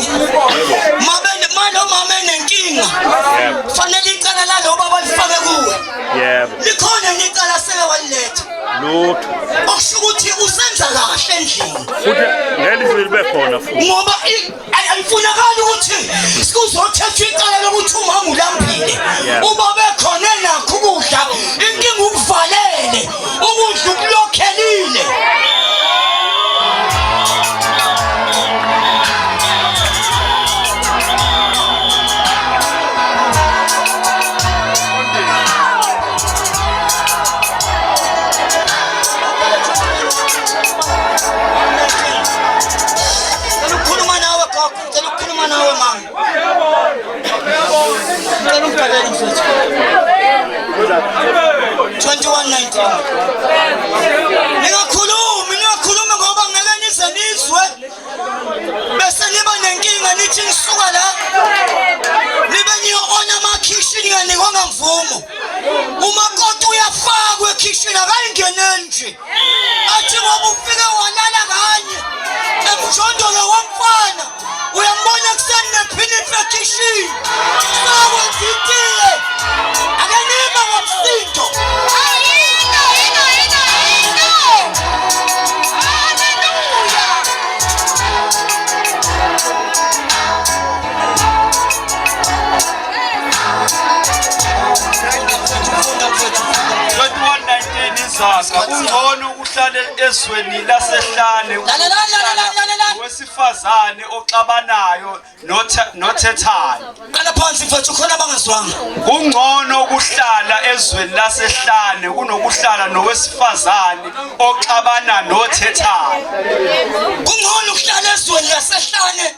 mama enenkinga fanele icala lalo baba lifake kuwe. Likhona icala seke waliletha lutho okusho ukuthi usenza kahle endlini futhi ngeke libe khona futhi ngoba ayifunakala ukuthi sikuzothethwa icala lokuthi umama ulambile uma bekhona nakho ukudla inkinga ukuvalele ukudla ukulokhelile. 21:19 Ningakhulumi ngoba ngeke nize nizwe bese niba nenkinga nithi nisuka la nibe niyo-ona amakhishini nganikwanga mvumo umakoti uyafakwa ekhishini akayingeneli nje athi ngoba ufike walala kanye emjondolo womfana uyambona kuseni nephinifa ekhishini sakwenzitile akaniba ngomsindo kungcono ukuhlala ezweni lasehlane wesifazane oxabanayo nothethayo. Qala phansi mfethu khona abangazwanga. Kungcono ukuhlala ezweni lasehlane kunokuhlala nowesifazane oxabana nothethayo. Kungcono ukuhlala ezweni lasehlane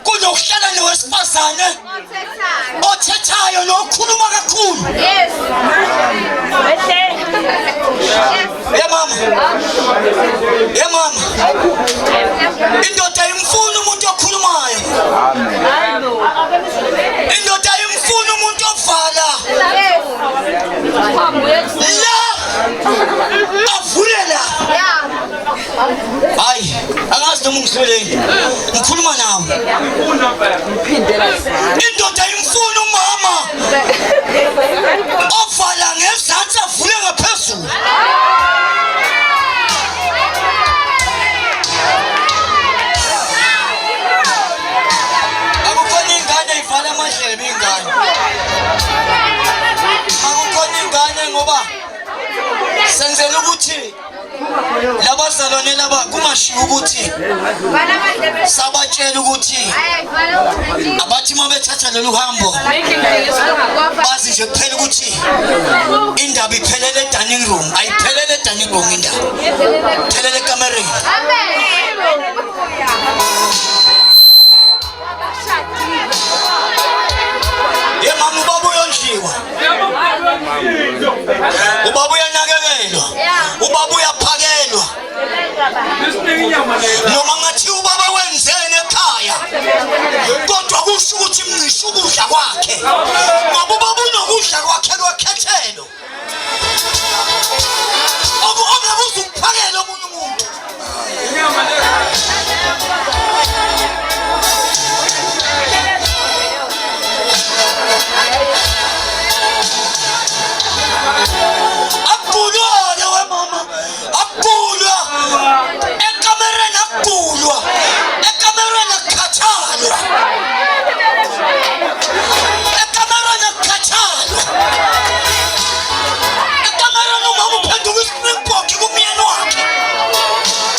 kunokuhlala nowesifazane othethayo nokhuluma kakhulu. Yes. Yeah mama. Yeah mama. Indoda imfuna umuntu okhulumayo. Indoda imfuna umuntu ovala. La avule la. Hayi, angazi noma ngiseleni. Ngikhuluma nawe. Indoda imfuna umama. Ovala ngezantsi avule ngaphezulu. Akukhona ingane ivala amadlebe ingane. Akukhona ingane ngoba senzela ukuthi labazalwane laba kungashiya ukuthi sabatshela ukuthi abathi uma bethatha lolu hambo bazi nje kuphela ukuthi indaba iphelele e-dining room ayiphelele e-dining room indaba iphelele ekamereni. Ye mama ubaba uyondliwa ubaba uyanakekelwa ubaba uyaphakelwa noma ngathi ubaba wenzene ekhaya kodwa kusho ukuthi mncisha ukudla kwakhe ngoba ubaba unokudla kwakhe kwekhethelo ongeke uzukuphakela omunye umuntu. Akubulwa we mama akubulwa ekamereni akubulwa ekamereni akhathalwa ekamereni akhathalwa ekamereni umama uphenduka ispringbok kumyeni wakhe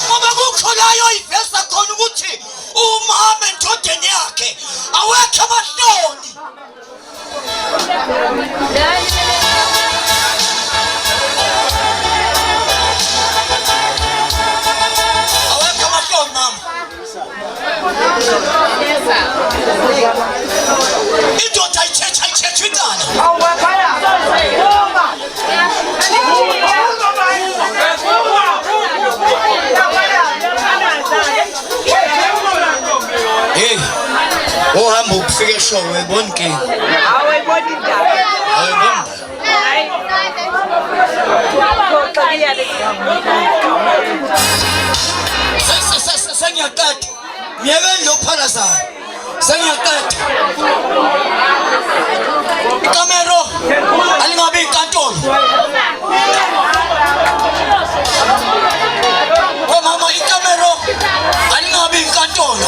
ngoba kukho layo iveza khona ukuthi umama endodeni yakhe awekho amahloni. Indoda ayithetha intana. Hey, ohamba ukufika eshowe uyibona inkinga. Awuyibona indaba. Awuyibona. Sengiyaqeda. Miyekeni lo phalazayo. Sengiyaqeda. Ikamero alingabi inkantolo. Mama ikamero alingabi inkantolo.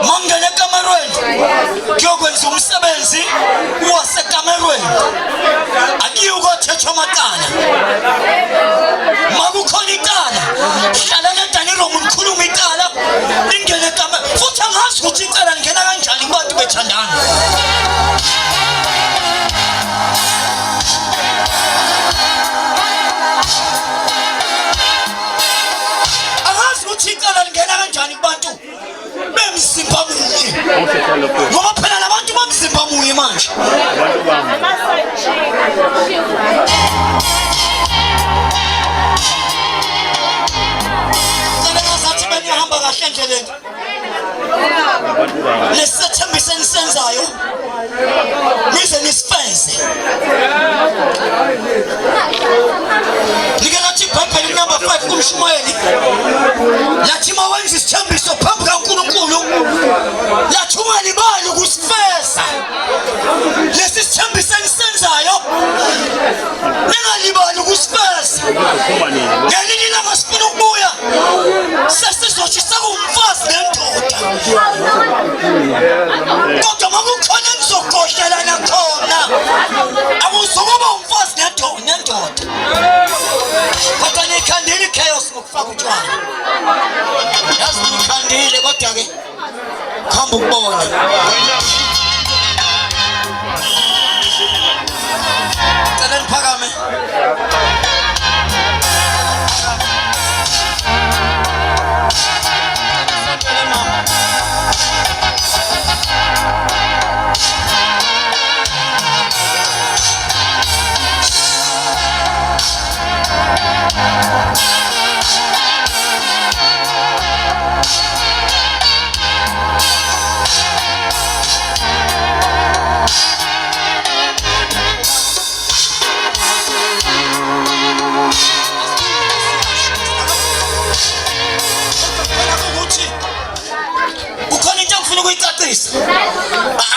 Mangene ekamerweni kuyokwenza umsebenzi wasekamerweni akiyo ukothetha amacala makukhona icala hlala nedani room nikhuluma icala ningene ekamerweni futhi angazi ukuthi icala lingena kanjani kubantu bethandana. uShumayeli lathi mawenza isithembiso phambi kaNkulunkulu lathi ungalibali ukusifeza lesi sithembiso engisenzayo ningalibali ukusifeza ngelinye ilanga sifuna ukubuya sesizothi sakumfazi nendoda kodwa makukhona engizokhohlelana khona akuzokuba umfazi nendoda kodwa nikhandile chaos ngokufaka utshwala yazi nikhandile kodwa-ke khamba ukubona cela niphakame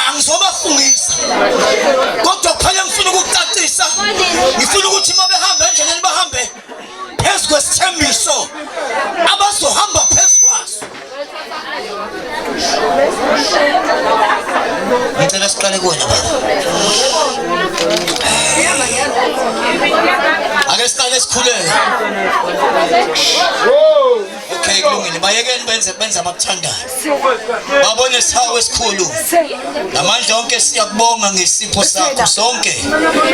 angizobafungisa kodwa kuphela ngifuna ukukucacisa ngifuna ukuthi uma behamba endleleni bahambe phezu kwesithembiso abazohamba phezu kwaso ngicela siqale kuwena baba ake siqale sikhuleke okay kulungile bayekeni benze abakuthandayo babone sawo esikhulu namandla onke siyakubonga ngesipho sakho sonke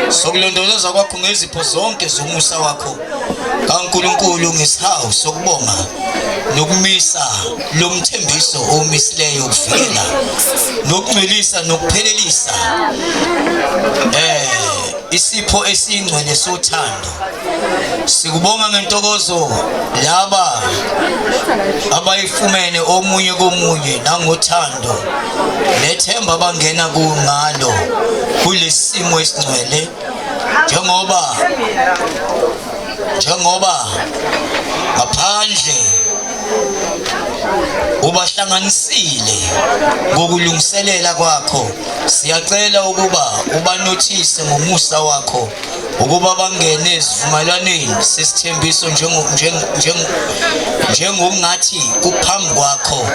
sokulondoloza kwakho ngezipho zonke zomusa wakho kaNkulunkulu ngesihawu sokubonga nokumisa lomthembiso omisileyo ukuvikela nokungcwelisa nokuphelelisa isipho esingcwele sothando sikubonga ngentokozo laba abayifumene omunye komunye nangothando nethemba bangena kungalo kulesimo esingcwele njengoba ngaphandle ubahlanganisile ngokulungiselela kwakho siyacela ukuba ubanothise ngomusa wakho ukuba bangene esivumelwaneni sesithembiso njengokungathi kuphambi kwakho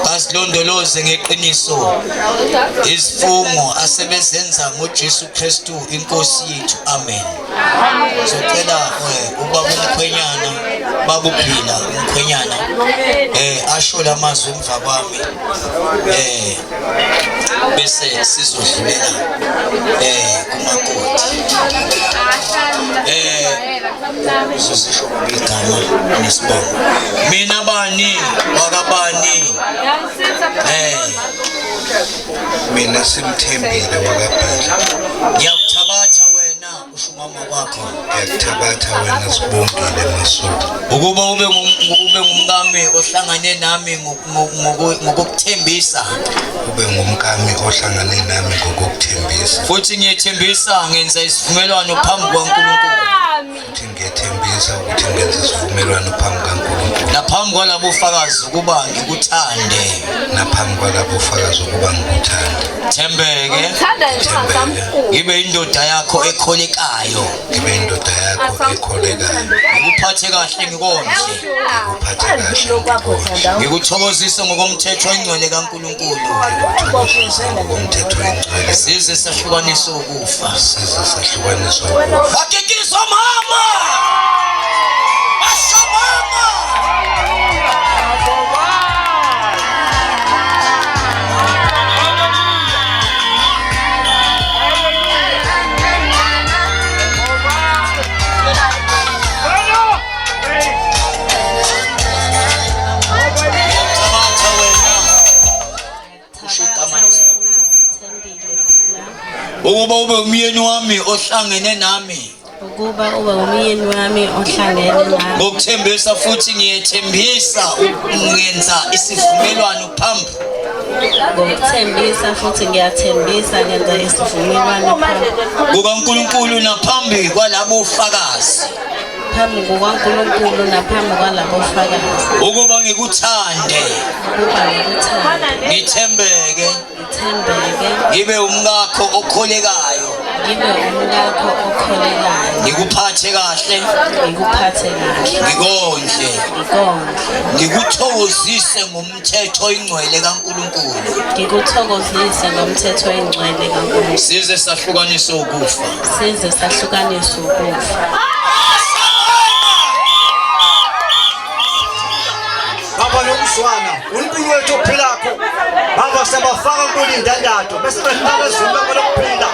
basilondoloze ngeqiniso izifungo asebezenza ngoJesu Kristu inkosi yethu amen sicela ubaba umkhwenyana babuphila umkhwenyana asho lamazwi emva kwami bese sizodlulela kumakoti sizisho igama nesibongo mina bani wakabani mina simthembile wakabhila ngiyakuthabatha wena usho umama wakho ngiyakuthabatha wena Sibongile Masuku ukuba ube ngumkami ohlangane nami ngokukuthembisa ube ngumkami ohlangane nami ngokukuthembisa futhi ngiyethembisa ngenza isivumelwano phambi kwaNkulunkulu futhi ngiyethembisa ukuthi ngenza isivumelwano phambi kaNkulunkulu naphambi kwalabo ufakazi ukuba ngikuthande naphambi kwalabo ufakazi ukuba ngikuthande thembeke ngibe indoda yakho ekholekayo ngikuphathe kahle ngikondle ngikuthokozise ngokomthetho ongcwele kaNkulunkulu size sahlukanisa ukufa hakikiswa mama basho mama ukuba ube umyeni wami ohlangene nami ukuba ube umyeni wami ohlangene nami ngokuthembisa futhi ngiyethembisa ngenza isivumelwano phambi ngokuthembisa futhi ngiyathembisa ngenza isivumelwano phambi kukaNkulunkulu naphambi kwalabo ufakazi phambi kukaNkulunkulu naphambi kwalabo fakazi ukuba ngikuthande ngithembeke ngibe umngakho okholekayo ngikuphathe kahle ngikondle ngikuthokozise ngomthetho oyingcwele kaNkulunkulu size sahlukanise ukufa Baba nomzwana uNkulunkulu wethu ophilakho baba sabafaka kulindandatho bese behlala ezweni lokuphila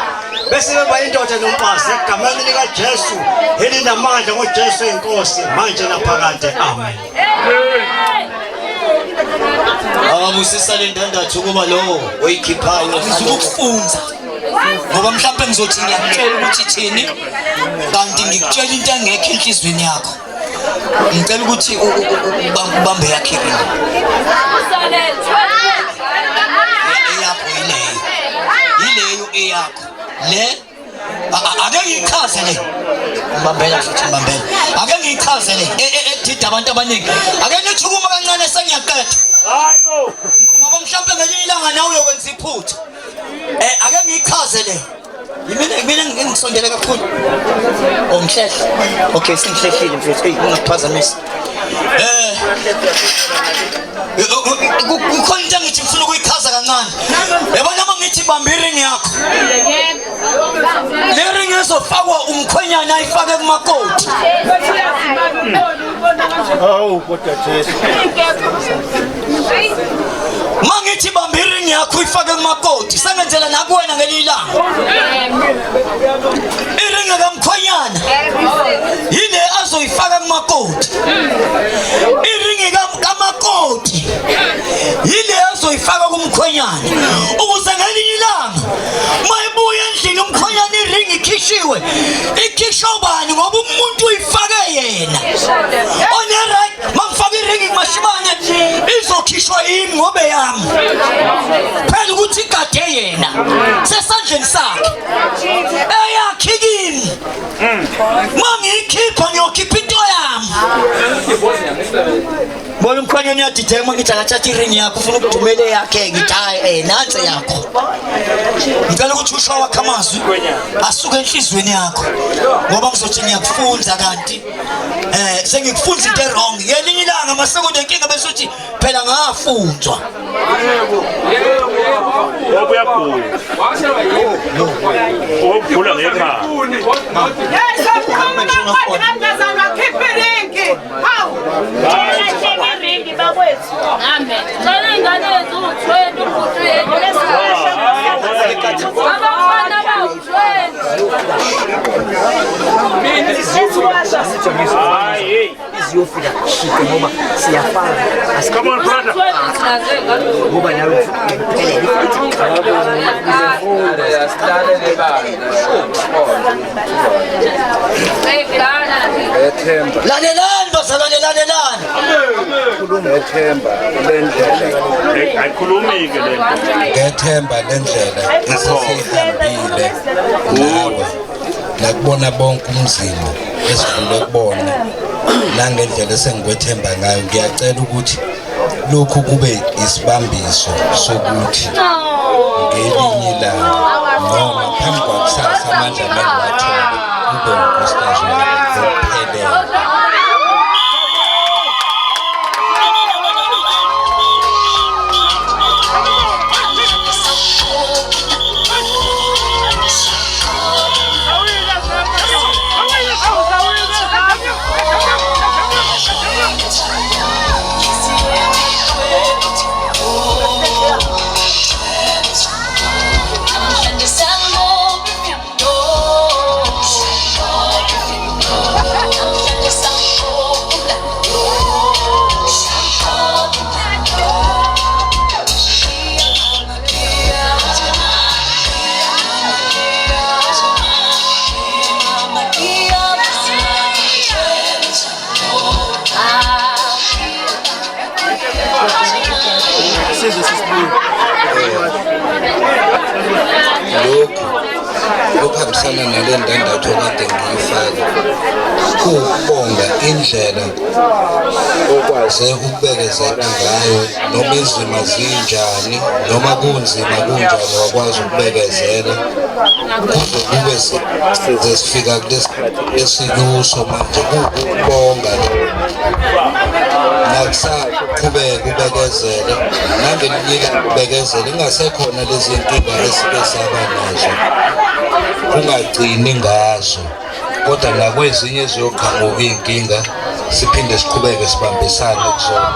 bese beba indoda nomfazi egameni lika Jesu elinamandla ngoJesu inkosi manje naphakade amen. Abusisa le ndandatho kuba lo oyikhiphayo ukufunza ngoba mhlawumbe ngizothi ngiyakutshela ukuthi thini kanti ngikutshela into engekho enhlizweni yakho ngicela ukuthi ubambe yakhe ileyo eyakho le ake ngiyichaze le mbambela futhi mbambela ake ngiyichaze le edida abantu abaningi ake nithukuma kancane sengiyaqeda hayibo ngoba mhlawumbe ngelinye ilanga nawe uyokwenza iphutha ake ngiyichaze le mina ngisondele kakhulu omhlehla okay singihlehlile mfethu ungaphazamisa kukhona into engithi ngifuna ukuyichaza kancane yabona uma ngithi bamba iring yakho le ring izofakwa umkhwenyana ayifake kumakoti awu kodwa Jesu mangithi bamba iring yakho uyifake kumakoti sengenzela nakuwena ngelinye ilanga iring kamkhwenyana yile azoyifaka kumakoti iring kamakoti yile azoyifaka kumkhwenyana ukuze ngelinye ilanga mayibuya endlini umkhwenyana iring ikhishiwe ikhishwa ubani ngoba umuntu uyifake yena right mangifaka iring kumashibane izokhishwa yimi ngobe yami phela ukuthi igade yena sesandleni sakhe eyakhe kimi mangiyikhipha ngiyokhipha into yami bona umkhwenyana uyadideka mangithi akathatha iring yakho ufuna ukudumela yakhe ngithi hayi nansi yakho ngicela ukuthi usho wakhe amazwi asuke enhlizweni yakho ngoba ngizothi ngiyakufunza kanti sengikufunza into wrong ngelinye ilanga masekunenkinga bese uthi phela ngafunzwa obuyagula obugula ngekhaya yes akukhona manje ngazanwa khipha iringi hawu thina iringi bakwethu amen Sana ingane yethu uthwele umuntu yethu abafana bawuthwele iziyofika shike ngoba siyafana come on brother ngoba nawe uphelele lalelani bazalwane lalelani khuluma ethemba lendlela ayikhulumike lento ngethemba lendlela esesihambile nawe nakubona bonke umzimba esidlule kubona nangendlela esengikwethemba ngayo ngiyacela ukuthi lokhu kube isibambiso sokuthi ngelinye ilanga noma phambi kwakusasa amandla mengiwathola kube unkosikazi wami kuphelele. okuhambisana nale ndandatho kade ngiyifaka ukubonga indlela okwaze ukubekezela ngayo noma izimo zinjani noma kunzima kunjani wakwazi ukubekezela kuze kube sesifika kulesikhathi esikuso manje ukubonga nakusaqhubeka ubekezele nangelinye ubekezele ingasekhona lezi inkinga esike saba nazo ungagcini ngazo kodwa nakwezinye eziyoqhamuka inkinga siphinde siqhubeke sibambisane kuzona.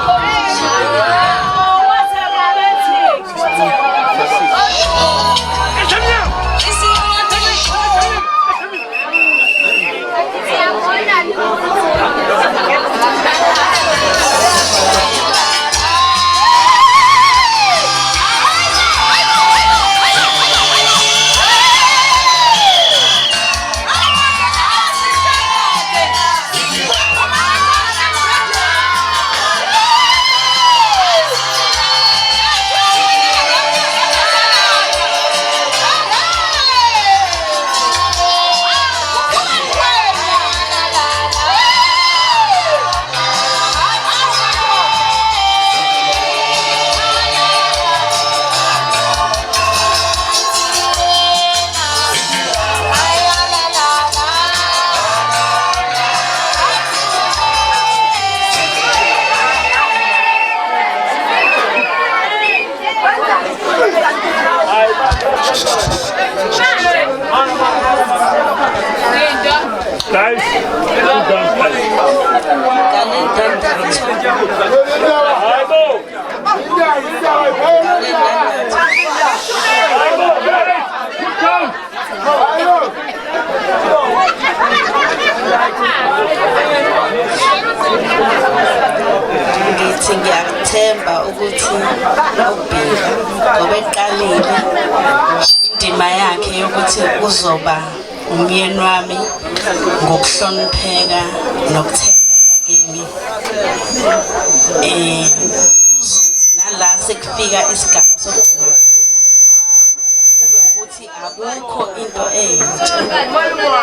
Ngithi ngiyathemba ukuthi uBheka ngoba eqalile indima yakhe yokuthi uzoba umyeni wami ngokuhlonipheka nokuthembeka kimi. Kuzothi nala sekufika isigaba sokugcina kube ukuthi akukho into entsha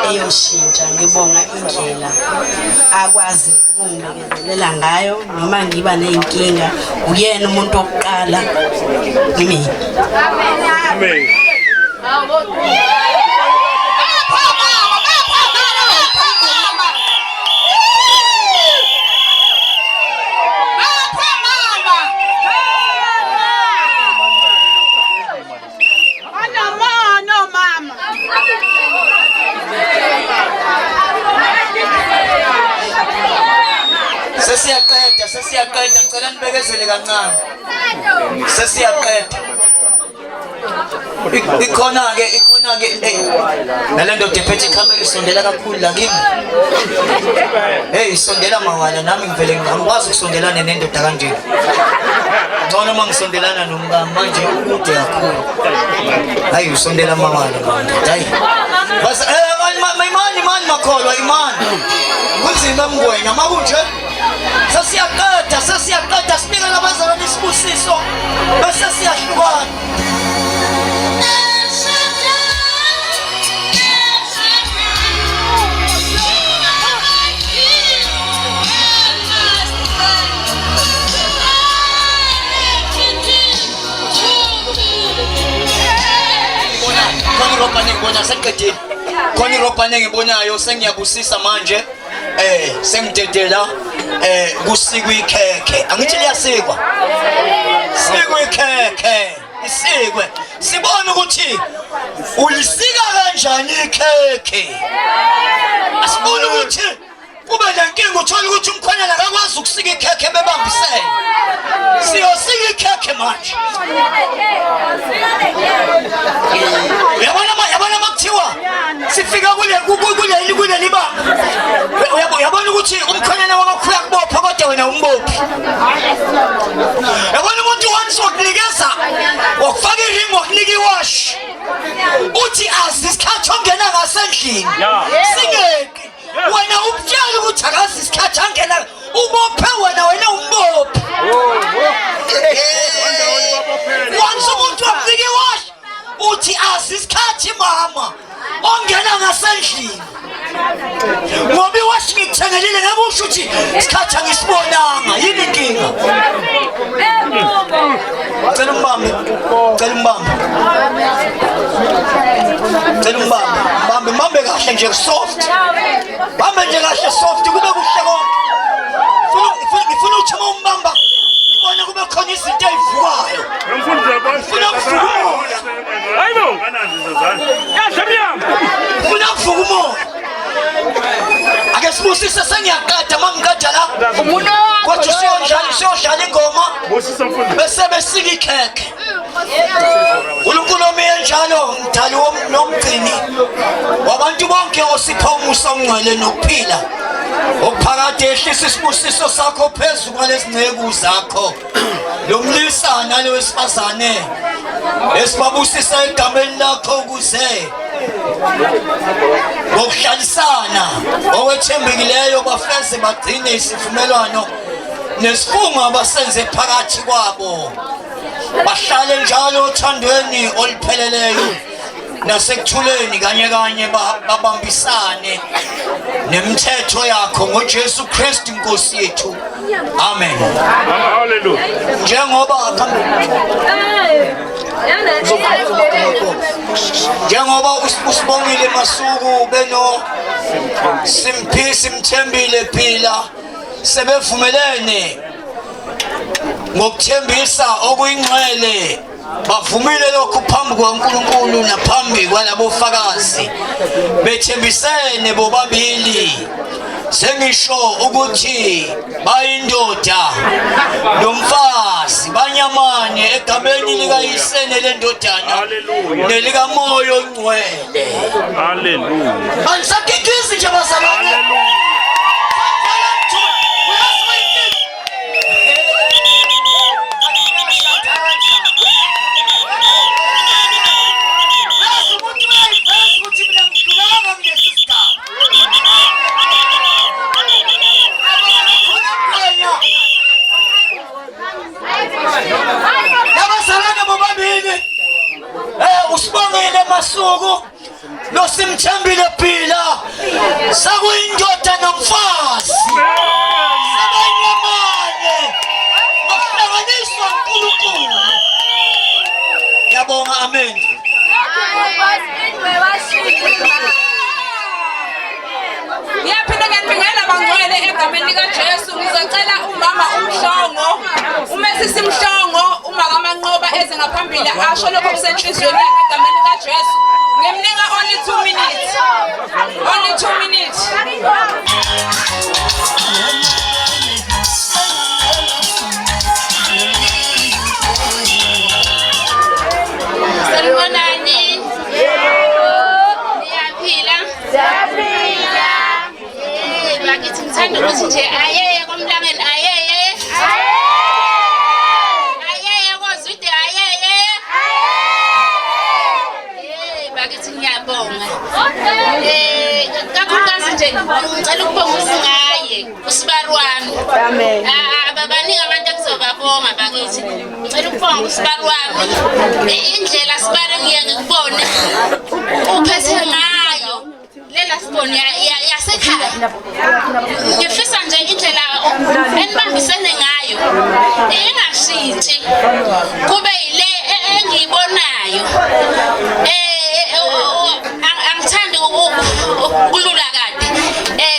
eyoshintsha. Ngibonga indlela akwazi ukungibekezelela ngayo noma ngiba neyinkinga uyena umuntu wokuqala kimi. Amen. Sesiyaqeda ngicela nibekezele kancane. Sesiyaqeda. Ikhona ke nalendo dephethe camera isondela kakhulu la kimi. Hey isondela mawala nami ngivele ngikwazi ukusondelana nendoda kanje. Ngcono mangisondelana nomngane manje ukude kakhulu. Hayi usondela mawala manje. Hayi. Bas imani makholwa imani. Kunzima mngwenya makunje. Sesiyaqeda sibike nabazalwane isibusiso bese siyahlukana. Khona iropane ngibonayo sengiyabusisa manje sengidedela kusikwe ikhekhe angithi liyasikwa sikwe ikhekhe isikwe sibone ukuthi ulisika kanjani ikhekhe asibone ukuthi kube lenkinga uthola ukuthi umkhwenyana akakwazi ukusika ikhekhe bebambisene siyosika ikhekhe manje yabona makuthiwa sifika kule liba yabona ukuthi umkhwenyana wamakhuya kubopha kodwa wena umbophi yabona umuntu once wakunikeza wakufaka iring wakunika iwash uthi asisikhathi ongena ngasendlini singeki wena ubutshela ukuthi akazi isikhathi angena ubophe wena umbophi once umuntu wakunika iwash uthi asisikhathi mama ongena ngasendlini ngoba iwashi ngithengelile ngakusho ukuthi isikhathi angisibonanga yini inkinga cela umbambe mbambe kahle nje soft bambe nje kahle soft kube kuhle konke ngifuna uthuma umbamba ibona kube khona izinto ezivukayo ngifuna ukuvuka umoya hayibo ngifuna ukuvuka umoya ake sibusise sengiyaqeda mangikada la kwathi siyodlala ingoma bese besika ikhekhe uNkulunkulu omiye njalo mdali nomgcini wabantu bonke osipha umusa ongcwele nokuphila okuphakade ehlisa isibusiso sakho phezulu kwalezi nceke zakho lo mlisana lewesifazane esibabusisa egameni lakho ukuze ngokuhlalisana okwethembekileyo bafeze bagcine isivumelwano nesifungo abasenze phakathi kwabo bahlale njalo othandweni olupheleleyo nasekuthuleni kanye babambisane nemithetho yakho ngoJesu Kristu Nkosi yethu amen haleluya njengoba usibongile Masuku beno simthembile phila sebevumelene ngokuthembisa okuyingcwele bavumile lokhu phambi kwaNkulunkulu naphambi kwalabofakazi bethembisene bobabili sengisho ukuthi bayindoda nomfazi banyamane egameni likayisene lendodana nelika moyo ongcwele haleluya angisakikizi nje bazalwane haleluya usibongile Masuku nosimthembile phila sakuyindoda nomfazi sabanyamane ngokuhlanganiswa uNkulunkulu ngiyabonga amen ngiyaphinda ngiyabingelela bangcwele egameni likaJesu ngizocela umama umhlongo umesisi Mhlongo umaka Manqoba eze ngaphambili asho lokho kusenhlizweni yakhe egameni likaJesu ngimnika only 2 minutes Salmonani niyaphila bakithi ngithanda ukuthi nje ayeye komlangeni ayeye kozwide ayeye bakithi ngiyabonga kakhulukazi nje ngicela ukubonga usingaye usibari wami babaningi abantu ekuzobabonga bakithi ngicela ukubonga usibari wami indlela sibari ngiye ngikubone uphethe ngayo lela sibone yasekhaya ngifisa nje indlela enibambisene ngayo engashintshi kube yile engiyibonayo angithandi ukulula kade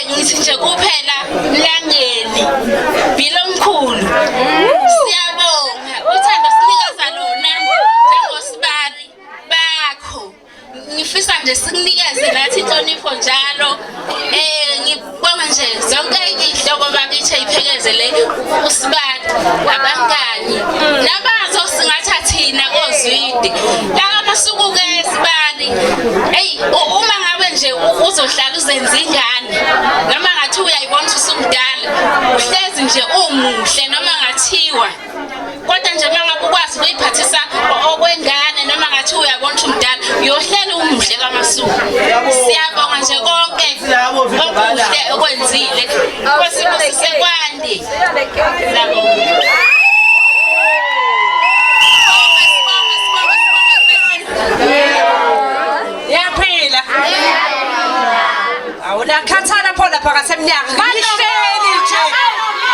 ngithi nje kuphela mlangeni bilo mkhulu siyabonga uthando sinikeza lona njengosibari bakho ngifisa nje sikunikeze nathi inhlonipho njalo ngibonga nje zonke inhlobo bakithi ayiphekezele usibari abangani nabazo singatha thina kozwide la Masuku ke sibari uma ngabe nje uzohlala uzenza ingane noma ngathi uyayibona ukuthi usumdala uhlezi nje umuhle noma ngathiwa kodwa nje mangabe ukwazi ukuyiphathisa okwengane noma ngathi uyabona ukuthi umdala uyohlela umuhle kaMasuku siyabonga nje konke okuhle okwenzile kwasibusise kwande siyabonga yaphila awunakhathana pho lapha ngasemnyango lihleli nje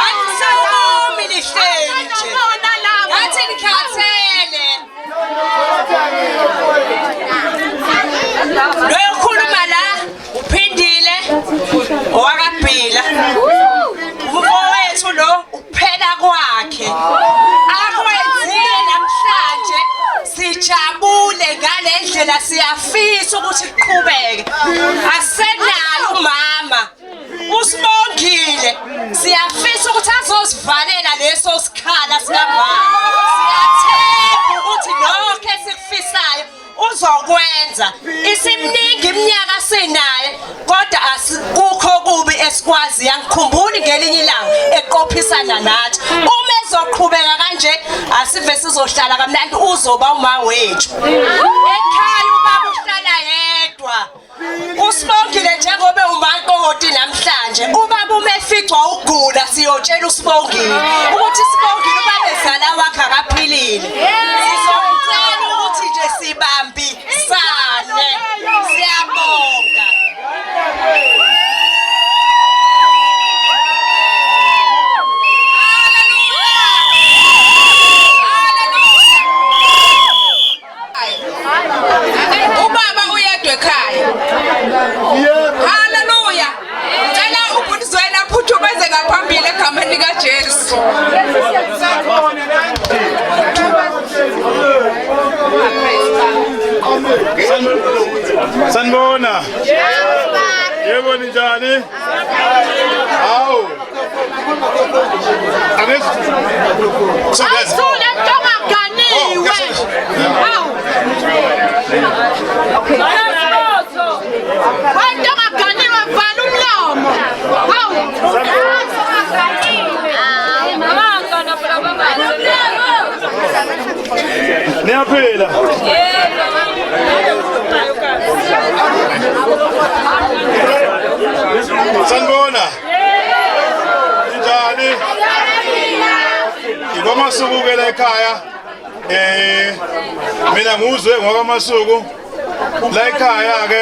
angisumi lihleli nje ngathi ngikhathele loyokhuluma la uphindile owakabhila umfowethu lo ukuphela kwakhe akwenzile namhlanje sijabule ngalendlela siyafisa ukuthi kuqhubeke asenayo umama usibongile siyafisa ukuthi azosivalela leso sikhala sikamama siyathemba ukuthi lokho esikufisayo uzokwenza isimningi iminyaka sinaye kodwa asikukho kubi esikwazi yangikhumbuli ngelinye ilanga eqophisana nathi uma ezoqhubeka kanje asive sizohlala kamnandi uzoba uma wethu ekhaya ubaba uhlala yedwa usibongile njengoba umakoti namhlanje ubaba umeficwa ugula siyotshela usibongile ukuthi sibongile ubaba ezala wakhe akaphilile sizomcela ukuthi nje sibambisane siyabonga ubaba uyedwa ekhaya haleluya cela ubudizwena phuthumeze ngaphambili egameni likaJesu Sanibona. Yebo ninjani? Hawu. Asule ntomaganiwe. Hawu. Okay. Ntomaganiwe vala umlomo. Hawu. Niyaphila. Sanibona. Njani? Ngomasuku ke la ekhaya. Mina nguzwe ngokwamasuku. La ekhaya ke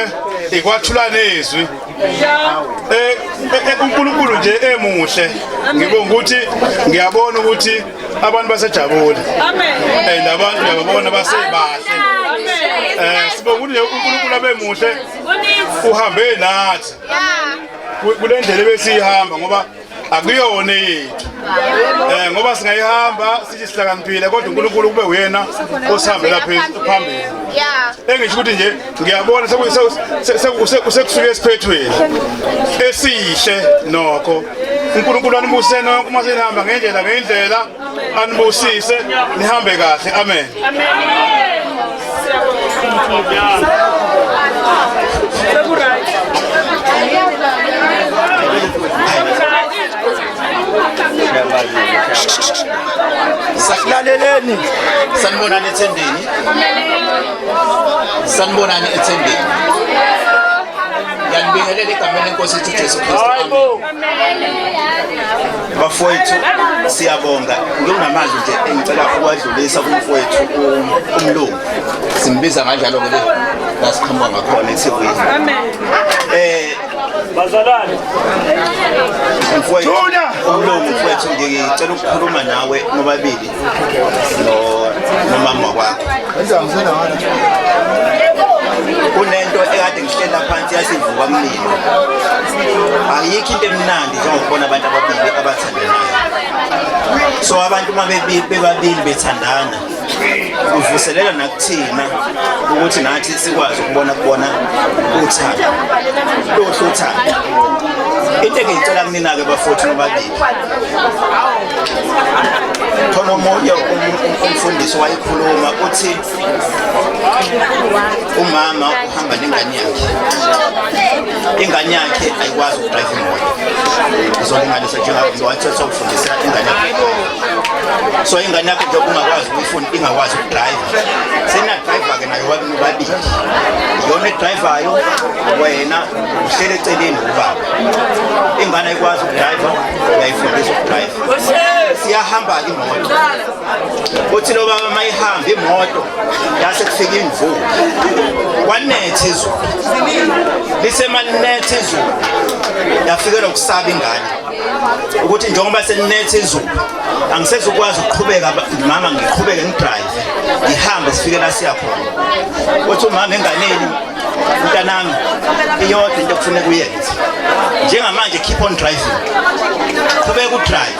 ikwathula nezwi. uNkulunkulu nje emuhle. Ngibonga ukuthi ngiyabona ukuthi abantu basejabule. Amen. Nabantu yabona basebahle. Sibonga ukuthi uNkulunkulu abemuhle uhambe nathi. Kule ndlela besihamba ngoba akuyona yethu. Ngoba singayihamba sithi sihlakaniphile kodwa uNkulunkulu kube uyena osihambela phambili. Engisho ukuthi nje ngiyabona sekusuke esiphethweni esihle nokho. uNkulunkulu anibusise nonke uma sinihamba ngendlela anibusise nihambe kahle. Amen. Sakulaleleni sanibonani ethendeni sanibonani ethendeni yanibingelela egameni lenkosi yethu Jesu Kristu. Bafowethu siyabonga nginamandla nje engicela ukwadlulisa kumfowethu umlungu simbiza kanjalo ke la sikhamba ngakhona eThekwini. Bazalwane mfowethu umlungu mfowethu ngicela ukukhuluma nawe nobabili nomama wakho. Kunento ekade ngihlela phansi yasivuka umlilo. Ayikho into emnandi njengokubona abantu ababili abathandanayo. So abantu uma bebabili bethandana kuvuselela nakuthina ukuthi nathi sikwazi ukubona uthando. Lohle uthando. Into engicela kunina ke bafowethu nobabili. Khona umoya umfundisi wayikhuluma uthi umama uhamba nengane yakhe. Ingane yakhe ayikwazi ukudrive imoto. Izolinganisa njengoba wathetha ukufundisa ingane yakhe. So ingane yakhe nje ungakwazi ukuyifunda ingakwazi ukudrive. Sena driver ke nayo wabili. Yona driver wena uhlele eceleni ubaba. Ingane ayikwazi ukudrive uyayifundisa ukudrive. Siyahamba imoto. Uthi lo baba mayihamba imoto yase kufika imvula. Kwanethe izulu. Lisemane selinethe izulu yafikelwa ukusaba ingane ukuthi njengoba selinethe izulu angisezukwazi ukuqhubeka mama ngiqhubeke ngidrive ngihambe sifike la siya khona uthi umama enganeni mntanami iyodwa into okufanele kuyenze njengamanje keep on driving qhubeka udrive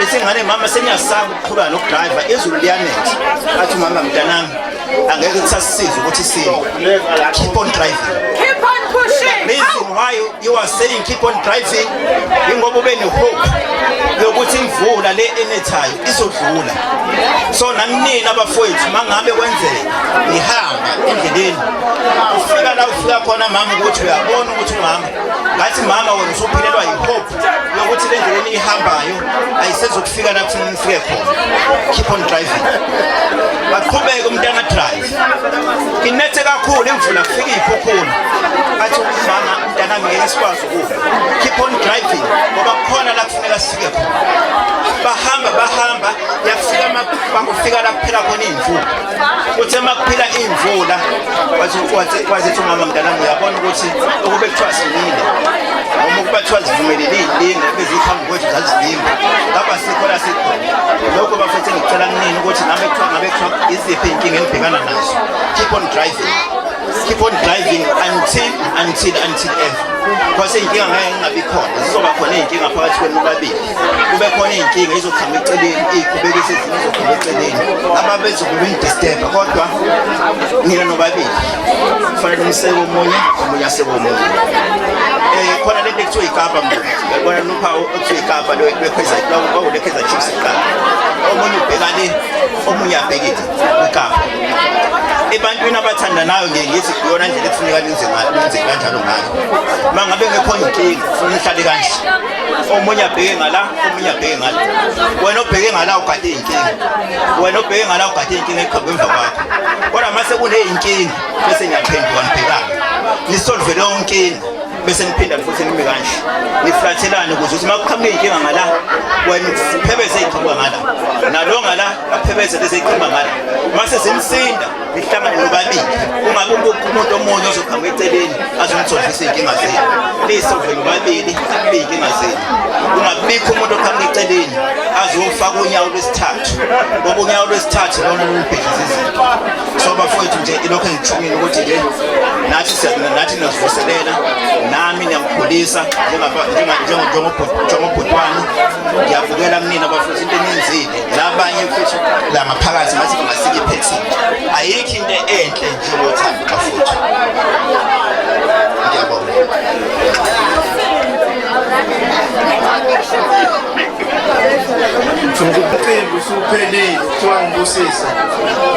esingane mama seniyasaba ukuqhubeka nokudrive izulu liyanetha athi mama mntanami angeke kusasize ukuthi sime keep on driving Keep on pushing. the reason why you are saying keep on driving ingoba ube nehope yokuthi imvula le enethayo izodlula so nanina abafowethu mangabe kwenzeka nihamba endleleni ufika la ufika khona mama ukuthi uyabona ukuthi umama ngathi mama wena usuphilelwa yihope yokuthi le ndlela ihambayo ayisezokufika la kufanele nifike khona keep on driving baqhubeke umntana drive inethe kakhulu imvula kufika iphuphula athi mama mntana ngeke sikwazi ukuba keep on driving ngoba khona la kufanele sifike khona bahamba yafika bakufika la kuphela khona imvula uthe makuphela imvula wathi umama mntana uyabona ukuthi ukube kuthiwa silile noma ukuba kuthiwa zivumelele izinto bezikhambi kwethu zazivimba ngaba sikho la sikho lokho bafethe ngicela kunini ukuthi ngabe kuthiwa iziphi inkinga enibhekana nazo keep on driving until ever kwase inkinga ngeke ingabi khona zizoba khona inkinga phakathi kwenu babili kube khona inkinga izokhamba eceleni iqhubekise ezinye izokhamba eceleni ababezokuba indisturb kodwa nina nobabili kufanele niseke omunye aseke omunye khona lento ekuthiwa ikapa mntu yabona nupha okuthiwa ikapa bawulekeza chips ikapa omunye ubhekane omunye abhekile ikapa ebantwini abathandanayo ngithi kuyona ndlela ekufuneka lenze kanjalo ngayo mangabe ngekhona inkinga ufuna nihlale kanje omunye abheke ngala omunye abheke ngala wena obheke ngala ugade inkinga ekhamba emva kwakho kodwa mase kuneyinkinga bese ngiyaphendula nibhekana nisolve leyo nkinga bese niphinda futhi nime kanje niflathelane ukuze ukuthi makuqhamuka inkinga ngala wena uphebeze iqhamuka ngala nalo ngala aphebeze lezi iqhamuka ngala mase simsinda nihlangane nobabili ungabe umuntu omunye ozoqhamuka eceleni azonitholisa inkinga zenu nisolve nobabili inkinga zenu ungabikho umuntu oqhamuka eceleni azofaka unyawo lwesithathu ngoba unyawo lwesithathu lona lolubhekisa izinto so bafowethu nje ilokho engithumile ukuthi nje nathi nasivuselela nami niyamkhulisa njengobhutwana ngiyavukela kunina bafuthu into enenzile labanye mfethu la ngaphakathi ngathi bangasika iphethini ayikho into enhle njengothando bafuthu ngiyabonga Umcimbi usuphelile kuthiwa ngibusisa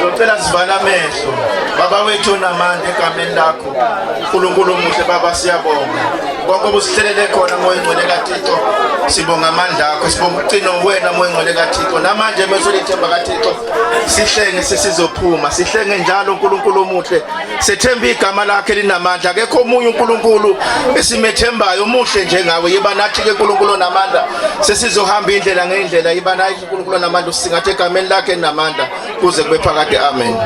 ngicela sivala amehlo baba wethu namandla egameni lakho uNkulunkulu omuhle baba siyabonga konke obusihlelele khona moya ngcwele kaThixo sibonga amandla akho sibonga uqino wena moya ngcwele kaThixo namanje mesolithemba kaThixo sihlenge sesizophuma sihlenge njalo uNkulunkulu omuhle sethemba igama lakhe linamandla akekho omunye uNkulunkulu esimethembayo omuhle njengawe yiba nathi ke uNkulunkulu namandla sesizohamba indlela ngendlela yiba nathi uNkulunkulu namandla usingathe egameni lakhe linamandla kuze kube phakade amen.